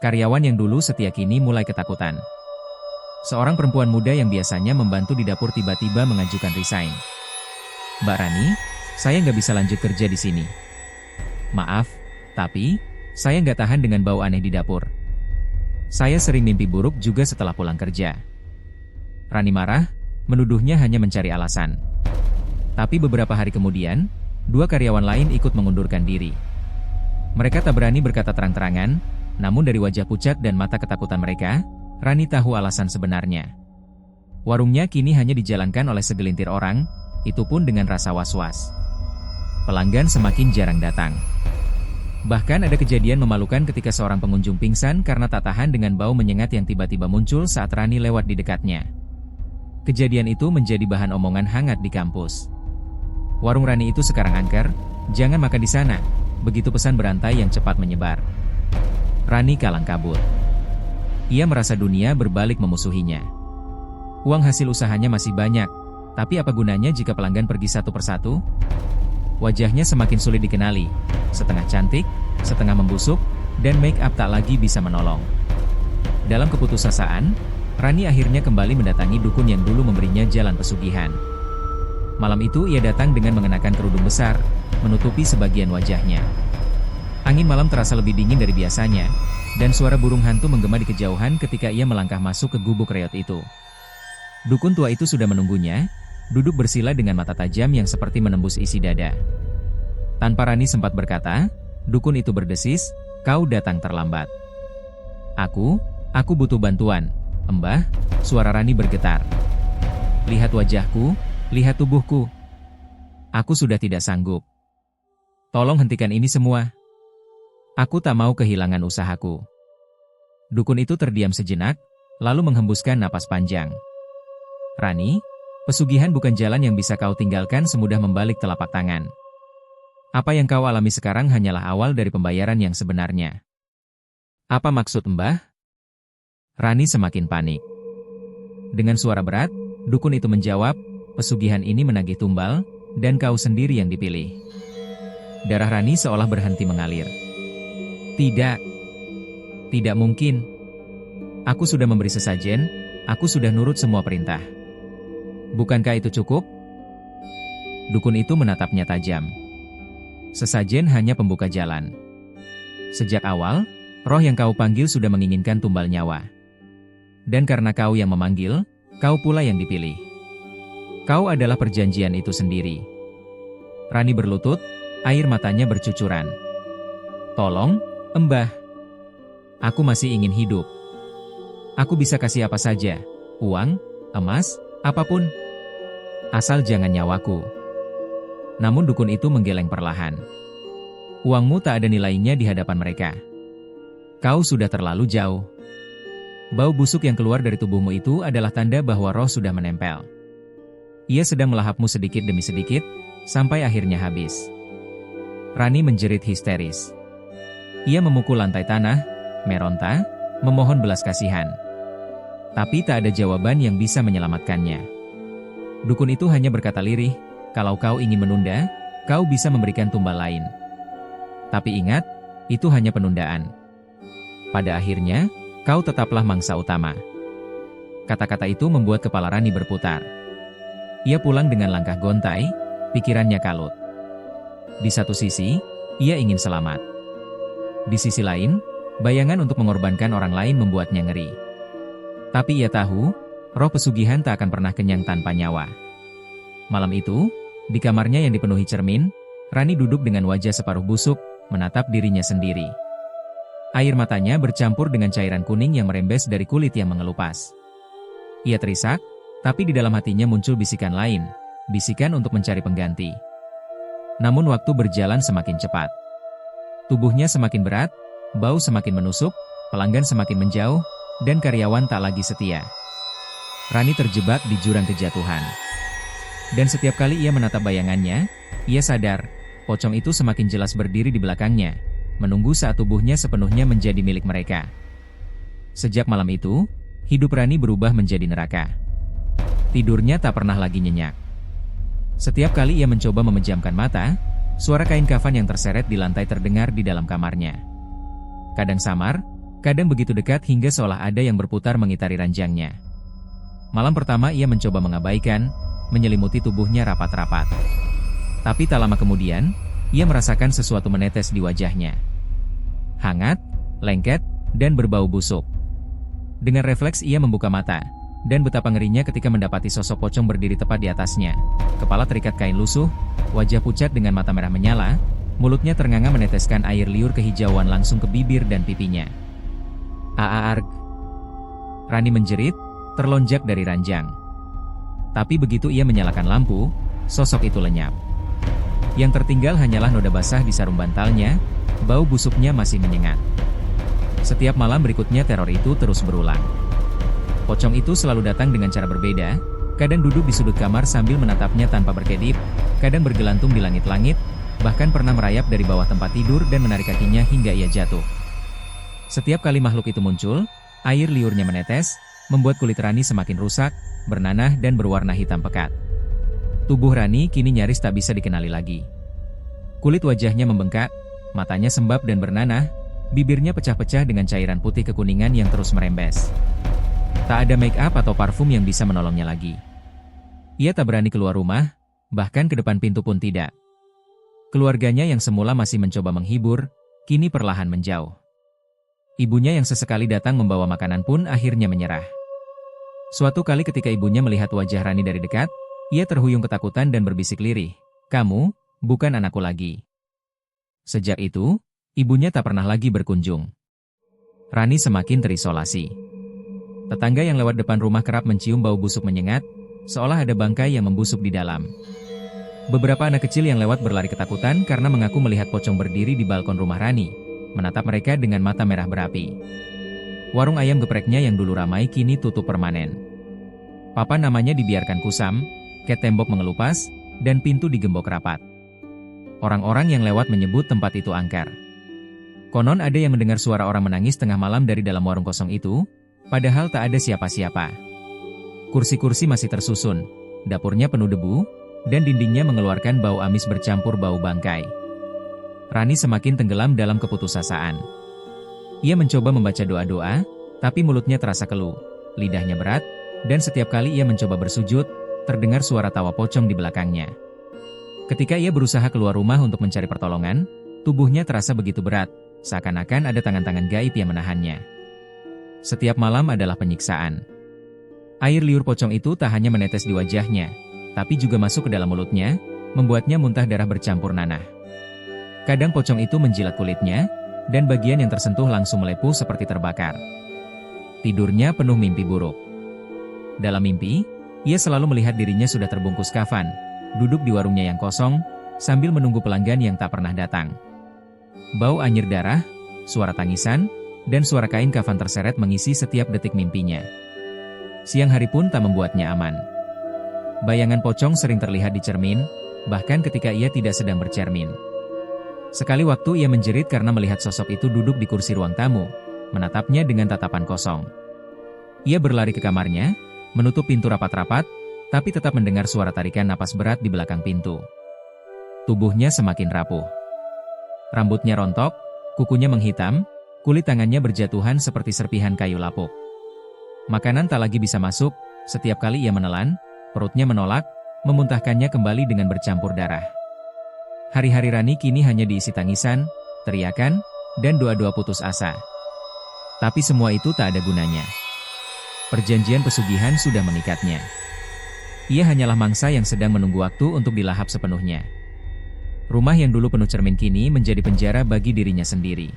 Karyawan yang dulu setia kini mulai ketakutan. Seorang perempuan muda yang biasanya membantu di dapur tiba-tiba mengajukan resign. Mbak Rani, saya nggak bisa lanjut kerja di sini. Maaf, tapi saya nggak tahan dengan bau aneh di dapur. Saya sering mimpi buruk juga setelah pulang kerja. Rani marah, menuduhnya hanya mencari alasan. Tapi beberapa hari kemudian, dua karyawan lain ikut mengundurkan diri. Mereka tak berani berkata terang-terangan, namun dari wajah pucat dan mata ketakutan mereka, Rani tahu alasan sebenarnya. Warungnya kini hanya dijalankan oleh segelintir orang, itu pun dengan rasa was-was. Pelanggan semakin jarang datang. Bahkan ada kejadian memalukan ketika seorang pengunjung pingsan karena tak tahan dengan bau menyengat yang tiba-tiba muncul saat Rani lewat di dekatnya. Kejadian itu menjadi bahan omongan hangat di kampus. Warung Rani itu sekarang angker, jangan makan di sana, begitu pesan berantai yang cepat menyebar. Rani kalang kabut. Ia merasa dunia berbalik memusuhinya. Uang hasil usahanya masih banyak, tapi apa gunanya jika pelanggan pergi satu persatu? Wajahnya semakin sulit dikenali, setengah cantik, setengah membusuk, dan make up tak lagi bisa menolong. Dalam keputusasaan, Rani akhirnya kembali mendatangi dukun yang dulu memberinya jalan pesugihan. Malam itu ia datang dengan mengenakan kerudung besar, menutupi sebagian wajahnya. Angin malam terasa lebih dingin dari biasanya, dan suara burung hantu menggema di kejauhan ketika ia melangkah masuk ke gubuk reot itu. Dukun tua itu sudah menunggunya, duduk bersila dengan mata tajam yang seperti menembus isi dada. Tanpa Rani sempat berkata, dukun itu berdesis, "Kau datang terlambat." Aku butuh bantuan, Mbah." Suara Rani bergetar. "Lihat wajahku, lihat tubuhku. Aku sudah tidak sanggup. Tolong hentikan ini semua. Aku tak mau kehilangan usahaku." Dukun itu terdiam sejenak, lalu menghembuskan napas panjang. "Rani, pesugihan bukan jalan yang bisa kau tinggalkan semudah membalik telapak tangan. Apa yang kau alami sekarang hanyalah awal dari pembayaran yang sebenarnya." "Apa maksud Mbah?" Rani semakin panik. Dengan suara berat, dukun itu menjawab, "Pesugihan ini menagih tumbal, dan kau sendiri yang dipilih." Darah Rani seolah berhenti mengalir. Tidak mungkin. Aku sudah memberi sesajen, aku sudah nurut semua perintah. Bukankah itu cukup? Dukun itu menatapnya tajam. "Sesajen hanya pembuka jalan. Sejak awal, roh yang kau panggil sudah menginginkan tumbal nyawa. Dan karena kau yang memanggil, kau pula yang dipilih. Kau adalah perjanjian itu sendiri." Rani berlutut, air matanya bercucuran. "Tolong, Mbah. Aku masih ingin hidup. Aku bisa kasih apa saja, uang, emas, apapun. Asal jangan nyawaku." Namun dukun itu menggeleng perlahan. "Uangmu tak ada nilainya di hadapan mereka. Kau sudah terlalu jauh. Bau busuk yang keluar dari tubuhmu itu adalah tanda bahwa roh sudah menempel. Ia sedang melahapmu sedikit demi sedikit, sampai akhirnya habis." Rani menjerit histeris. Ia memukul lantai tanah, meronta, memohon belas kasihan. Tapi tak ada jawaban yang bisa menyelamatkannya. Dukun itu hanya berkata lirih, kalau kau ingin menunda, kau bisa memberikan tumbal lain. Tapi ingat, itu hanya penundaan. Pada akhirnya, kau tetaplah mangsa utama. Kata-kata itu membuat kepala Rani berputar. Ia pulang dengan langkah gontai, pikirannya kalut. Di satu sisi, ia ingin selamat. Di sisi lain, bayangan untuk mengorbankan orang lain membuatnya ngeri. Tapi ia tahu, roh pesugihan tak akan pernah kenyang tanpa nyawa. Malam itu, di kamarnya yang dipenuhi cermin, Rani duduk dengan wajah separuh busuk, menatap dirinya sendiri. Air matanya bercampur dengan cairan kuning yang merembes dari kulit yang mengelupas. Ia terisak, tapi di dalam hatinya muncul bisikan lain, bisikan untuk mencari pengganti. Namun waktu berjalan semakin cepat. Tubuhnya semakin berat, bau semakin menusuk, pelanggan semakin menjauh, dan karyawan tak lagi setia. Rani terjebak di jurang kejatuhan. Dan setiap kali ia menatap bayangannya, ia sadar, pocong itu semakin jelas berdiri di belakangnya, menunggu saat tubuhnya sepenuhnya menjadi milik mereka. Sejak malam itu, hidup Rani berubah menjadi neraka. Tidurnya tak pernah lagi nyenyak. Setiap kali ia mencoba memejamkan mata, suara kain kafan yang terseret di lantai terdengar di dalam kamarnya. Kadang samar, kadang begitu dekat hingga seolah ada yang berputar mengitari ranjangnya. Malam pertama ia mencoba mengabaikan, menyelimuti tubuhnya rapat-rapat. Tapi tak lama kemudian, ia merasakan sesuatu menetes di wajahnya. Hangat, lengket, dan berbau busuk. Dengan refleks ia membuka mata, dan betapa ngerinya ketika mendapati sosok pocong berdiri tepat di atasnya. Kepala terikat kain lusuh, wajah pucat dengan mata merah menyala, mulutnya ternganga meneteskan air liur kehijauan langsung ke bibir dan pipinya. Aarg! Rani menjerit, terlonjak dari ranjang. Tapi begitu ia menyalakan lampu, sosok itu lenyap. Yang tertinggal hanyalah noda basah di sarung bantalnya, bau busuknya masih menyengat. Setiap malam berikutnya teror itu terus berulang. Pocong itu selalu datang dengan cara berbeda, kadang duduk di sudut kamar sambil menatapnya tanpa berkedip, kadang bergelantung di langit-langit, bahkan pernah merayap dari bawah tempat tidur dan menarik kakinya hingga ia jatuh. Setiap kali makhluk itu muncul, air liurnya menetes, membuat kulit Rani semakin rusak, bernanah dan berwarna hitam pekat. Tubuh Rani kini nyaris tak bisa dikenali lagi. Kulit wajahnya membengkak, matanya sembab dan bernanah, bibirnya pecah-pecah dengan cairan putih kekuningan yang terus merembes. Tak ada make up atau parfum yang bisa menolongnya lagi. Ia tak berani keluar rumah, bahkan ke depan pintu pun tidak. Keluarganya yang semula masih mencoba menghibur, kini perlahan menjauh. Ibunya yang sesekali datang membawa makanan pun akhirnya menyerah. Suatu kali ketika ibunya melihat wajah Rani dari dekat, ia terhuyung ketakutan dan berbisik lirih, "Kamu, bukan anakku lagi." Sejak itu, ibunya tak pernah lagi berkunjung. Rani semakin terisolasi. Tetangga yang lewat depan rumah kerap mencium bau busuk menyengat, seolah ada bangkai yang membusuk di dalam. Beberapa anak kecil yang lewat berlari ketakutan karena mengaku melihat pocong berdiri di balkon rumah Rani, menatap mereka dengan mata merah berapi. Warung ayam gepreknya yang dulu ramai kini tutup permanen. Papan namanya dibiarkan kusam, cat tembok mengelupas, dan pintu digembok rapat. Orang-orang yang lewat menyebut tempat itu angker. Konon ada yang mendengar suara orang menangis tengah malam dari dalam warung kosong itu, padahal tak ada siapa-siapa. Kursi-kursi masih tersusun, dapurnya penuh debu, dan dindingnya mengeluarkan bau amis bercampur bau bangkai. Rani semakin tenggelam dalam keputusasaan. Ia mencoba membaca doa-doa, tapi mulutnya terasa keluh, lidahnya berat, dan setiap kali ia mencoba bersujud, terdengar suara tawa pocong di belakangnya. Ketika ia berusaha keluar rumah untuk mencari pertolongan, tubuhnya terasa begitu berat, seakan-akan ada tangan-tangan gaib yang menahannya. Setiap malam adalah penyiksaan. Air liur pocong itu tak hanya menetes di wajahnya, tapi juga masuk ke dalam mulutnya, membuatnya muntah darah bercampur nanah. Kadang pocong itu menjilat kulitnya, dan bagian yang tersentuh langsung melepuh seperti terbakar. Tidurnya penuh mimpi buruk. Dalam mimpi, ia selalu melihat dirinya sudah terbungkus kafan, duduk di warungnya yang kosong, sambil menunggu pelanggan yang tak pernah datang. Bau anyir darah, suara tangisan, dan suara kain kafan terseret mengisi setiap detik mimpinya. Siang hari pun tak membuatnya aman. Bayangan pocong sering terlihat di cermin, bahkan ketika ia tidak sedang bercermin. Sekali waktu ia menjerit karena melihat sosok itu duduk di kursi ruang tamu, menatapnya dengan tatapan kosong. Ia berlari ke kamarnya, menutup pintu rapat-rapat, tapi tetap mendengar suara tarikan napas berat di belakang pintu. Tubuhnya semakin rapuh. Rambutnya rontok, kukunya menghitam, kulit tangannya berjatuhan seperti serpihan kayu lapuk. Makanan tak lagi bisa masuk, setiap kali ia menelan, perutnya menolak, memuntahkannya kembali dengan bercampur darah. Hari-hari Rani kini hanya diisi tangisan, teriakan, dan doa-doa putus asa. Tapi semua itu tak ada gunanya. Perjanjian pesugihan sudah mengikatnya. Ia hanyalah mangsa yang sedang menunggu waktu untuk dilahap sepenuhnya. Rumah yang dulu penuh cermin kini menjadi penjara bagi dirinya sendiri.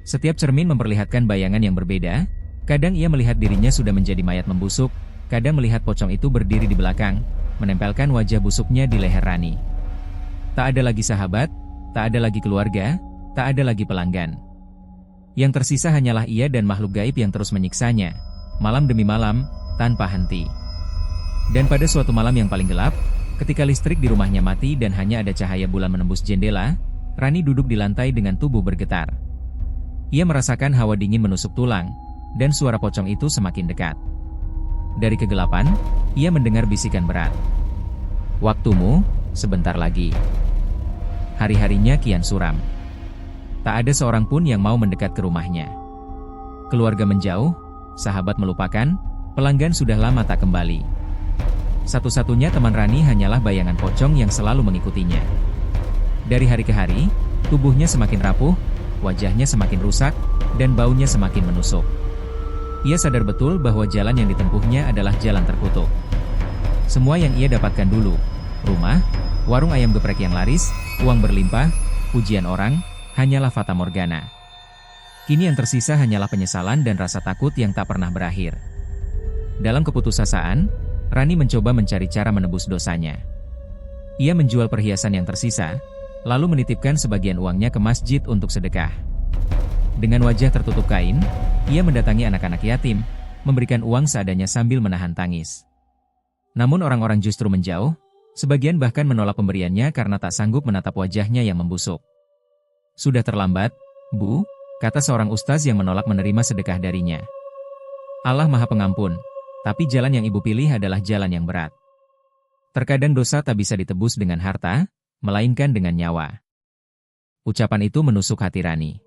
Setiap cermin memperlihatkan bayangan yang berbeda. Kadang ia melihat dirinya sudah menjadi mayat membusuk, kadang melihat pocong itu berdiri di belakang, menempelkan wajah busuknya di leher Rani. Tak ada lagi sahabat, tak ada lagi keluarga, tak ada lagi pelanggan. Yang tersisa hanyalah ia dan makhluk gaib yang terus menyiksanya, malam demi malam, tanpa henti. Dan pada suatu malam yang paling gelap, ketika listrik di rumahnya mati dan hanya ada cahaya bulan menembus jendela, Rani duduk di lantai dengan tubuh bergetar. Ia merasakan hawa dingin menusuk tulang, dan suara pocong itu semakin dekat. Dari kegelapan, ia mendengar bisikan berat. "Waktumu, sebentar lagi." Hari-harinya kian suram. Tak ada seorang pun yang mau mendekat ke rumahnya. Keluarga menjauh, sahabat melupakan, pelanggan sudah lama tak kembali. Satu-satunya teman Rani hanyalah bayangan pocong yang selalu mengikutinya. Dari hari ke hari, tubuhnya semakin rapuh, wajahnya semakin rusak, dan baunya semakin menusuk. Ia sadar betul bahwa jalan yang ditempuhnya adalah jalan terkutuk. Semua yang ia dapatkan dulu, rumah, warung ayam geprek yang laris, uang berlimpah, pujian orang, hanyalah fata morgana. Kini yang tersisa hanyalah penyesalan dan rasa takut yang tak pernah berakhir. Dalam keputusasaan, Rani mencoba mencari cara menebus dosanya. Ia menjual perhiasan yang tersisa, lalu menitipkan sebagian uangnya ke masjid untuk sedekah. Dengan wajah tertutup kain, ia mendatangi anak-anak yatim, memberikan uang seadanya sambil menahan tangis. Namun orang-orang justru menjauh, sebagian bahkan menolak pemberiannya karena tak sanggup menatap wajahnya yang membusuk. "Sudah terlambat, Bu," kata seorang ustaz yang menolak menerima sedekah darinya. "Allah Maha Pengampun, tapi jalan yang ibu pilih adalah jalan yang berat. Terkadang dosa tak bisa ditebus dengan harta, melainkan dengan nyawa." Ucapan itu menusuk hati Rani.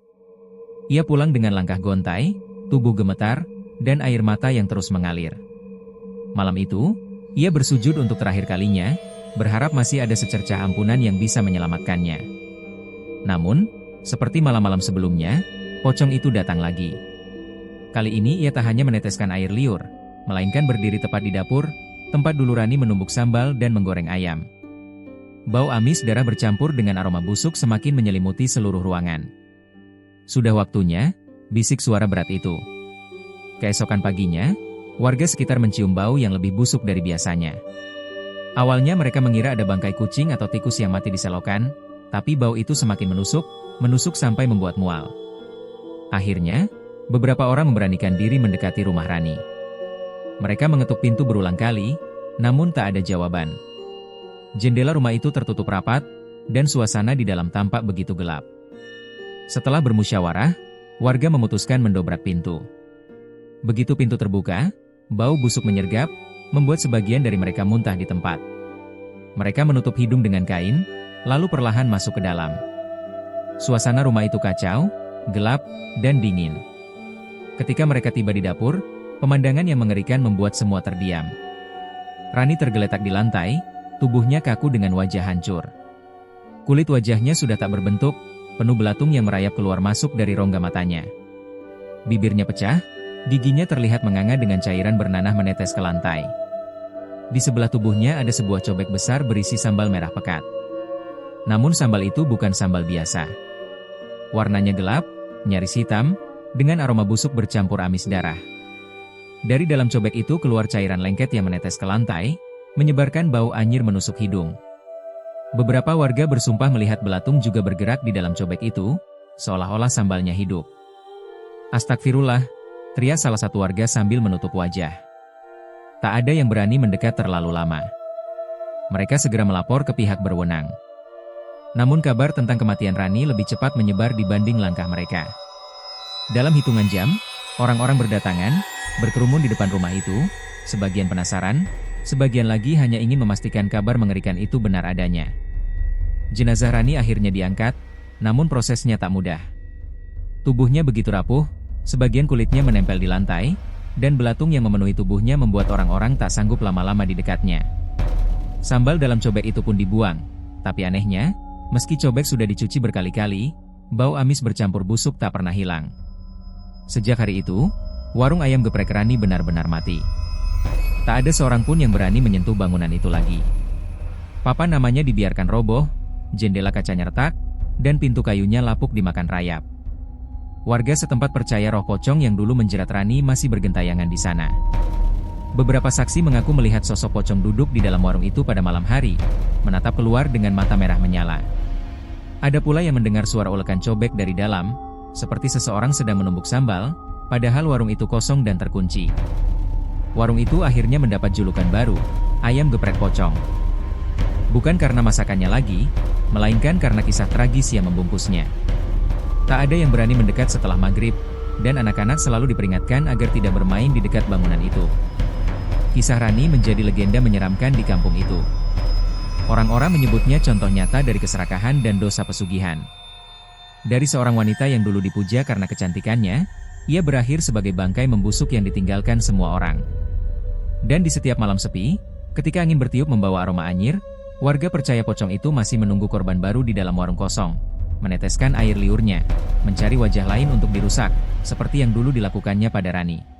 Ia pulang dengan langkah gontai, tubuh gemetar, dan air mata yang terus mengalir. Malam itu, ia bersujud untuk terakhir kalinya, berharap masih ada secercah ampunan yang bisa menyelamatkannya. Namun, seperti malam-malam sebelumnya, pocong itu datang lagi. Kali ini ia tak hanya meneteskan air liur, melainkan berdiri tepat di dapur, tempat dulu Rani menumbuk sambal dan menggoreng ayam. Bau amis darah bercampur dengan aroma busuk semakin menyelimuti seluruh ruangan. "Sudah waktunya," bisik suara berat itu. Keesokan paginya, warga sekitar mencium bau yang lebih busuk dari biasanya. Awalnya mereka mengira ada bangkai kucing atau tikus yang mati di selokan, tapi bau itu semakin menusuk sampai membuat mual. Akhirnya, beberapa orang memberanikan diri mendekati rumah Rani. Mereka mengetuk pintu berulang kali, namun tak ada jawaban. Jendela rumah itu tertutup rapat, dan suasana di dalam tampak begitu gelap. Setelah bermusyawarah, warga memutuskan mendobrak pintu. Begitu pintu terbuka, bau busuk menyergap, membuat sebagian dari mereka muntah di tempat. Mereka menutup hidung dengan kain, lalu perlahan masuk ke dalam. Suasana rumah itu kacau, gelap, dan dingin. Ketika mereka tiba di dapur, pemandangan yang mengerikan membuat semua terdiam. Rani tergeletak di lantai, tubuhnya kaku dengan wajah hancur. Kulit wajahnya sudah tak berbentuk, penuh belatung yang merayap keluar masuk dari rongga matanya. Bibirnya pecah, giginya terlihat menganga dengan cairan bernanah menetes ke lantai. Di sebelah tubuhnya ada sebuah cobek besar berisi sambal merah pekat. Namun sambal itu bukan sambal biasa. Warnanya gelap, nyaris hitam, dengan aroma busuk bercampur amis darah. Dari dalam cobek itu keluar cairan lengket yang menetes ke lantai, menyebarkan bau anyir menusuk hidung. Beberapa warga bersumpah melihat belatung juga bergerak di dalam cobek itu, seolah-olah sambalnya hidup. "Astagfirullah," teriak salah satu warga sambil menutup wajah. Tak ada yang berani mendekat terlalu lama. Mereka segera melapor ke pihak berwenang. Namun kabar tentang kematian Rani lebih cepat menyebar dibanding langkah mereka. Dalam hitungan jam, orang-orang berdatangan, berkerumun di depan rumah itu, sebagian penasaran, Sebagian lagi hanya ingin memastikan kabar mengerikan itu benar adanya. Jenazah Rani akhirnya diangkat, namun prosesnya tak mudah. Tubuhnya begitu rapuh, sebagian kulitnya menempel di lantai, dan belatung yang memenuhi tubuhnya membuat orang-orang tak sanggup lama-lama di dekatnya. Sambal dalam cobek itu pun dibuang, tapi anehnya, meski cobek sudah dicuci berkali-kali, bau amis bercampur busuk tak pernah hilang. Sejak hari itu, warung ayam geprek Rani benar-benar mati. Tak ada seorang pun yang berani menyentuh bangunan itu lagi. Papan namanya dibiarkan roboh, jendela kacanya retak, dan pintu kayunya lapuk dimakan rayap. Warga setempat percaya roh pocong yang dulu menjerat Rani masih bergentayangan di sana. Beberapa saksi mengaku melihat sosok pocong duduk di dalam warung itu pada malam hari, menatap keluar dengan mata merah menyala. Ada pula yang mendengar suara ulekan cobek dari dalam, seperti seseorang sedang menumbuk sambal, padahal warung itu kosong dan terkunci. Warung itu akhirnya mendapat julukan baru, ayam geprek pocong. Bukan karena masakannya lagi, melainkan karena kisah tragis yang membungkusnya. Tak ada yang berani mendekat setelah maghrib, dan anak-anak selalu diperingatkan agar tidak bermain di dekat bangunan itu. Kisah Rani menjadi legenda menyeramkan di kampung itu. Orang-orang menyebutnya contoh nyata dari keserakahan dan dosa pesugihan. Dari seorang wanita yang dulu dipuja karena kecantikannya, ia berakhir sebagai bangkai membusuk yang ditinggalkan semua orang. Dan di setiap malam sepi, ketika angin bertiup membawa aroma anyir, warga percaya pocong itu masih menunggu korban baru di dalam warung kosong, meneteskan air liurnya, mencari wajah lain untuk dirusak, seperti yang dulu dilakukannya pada Rani.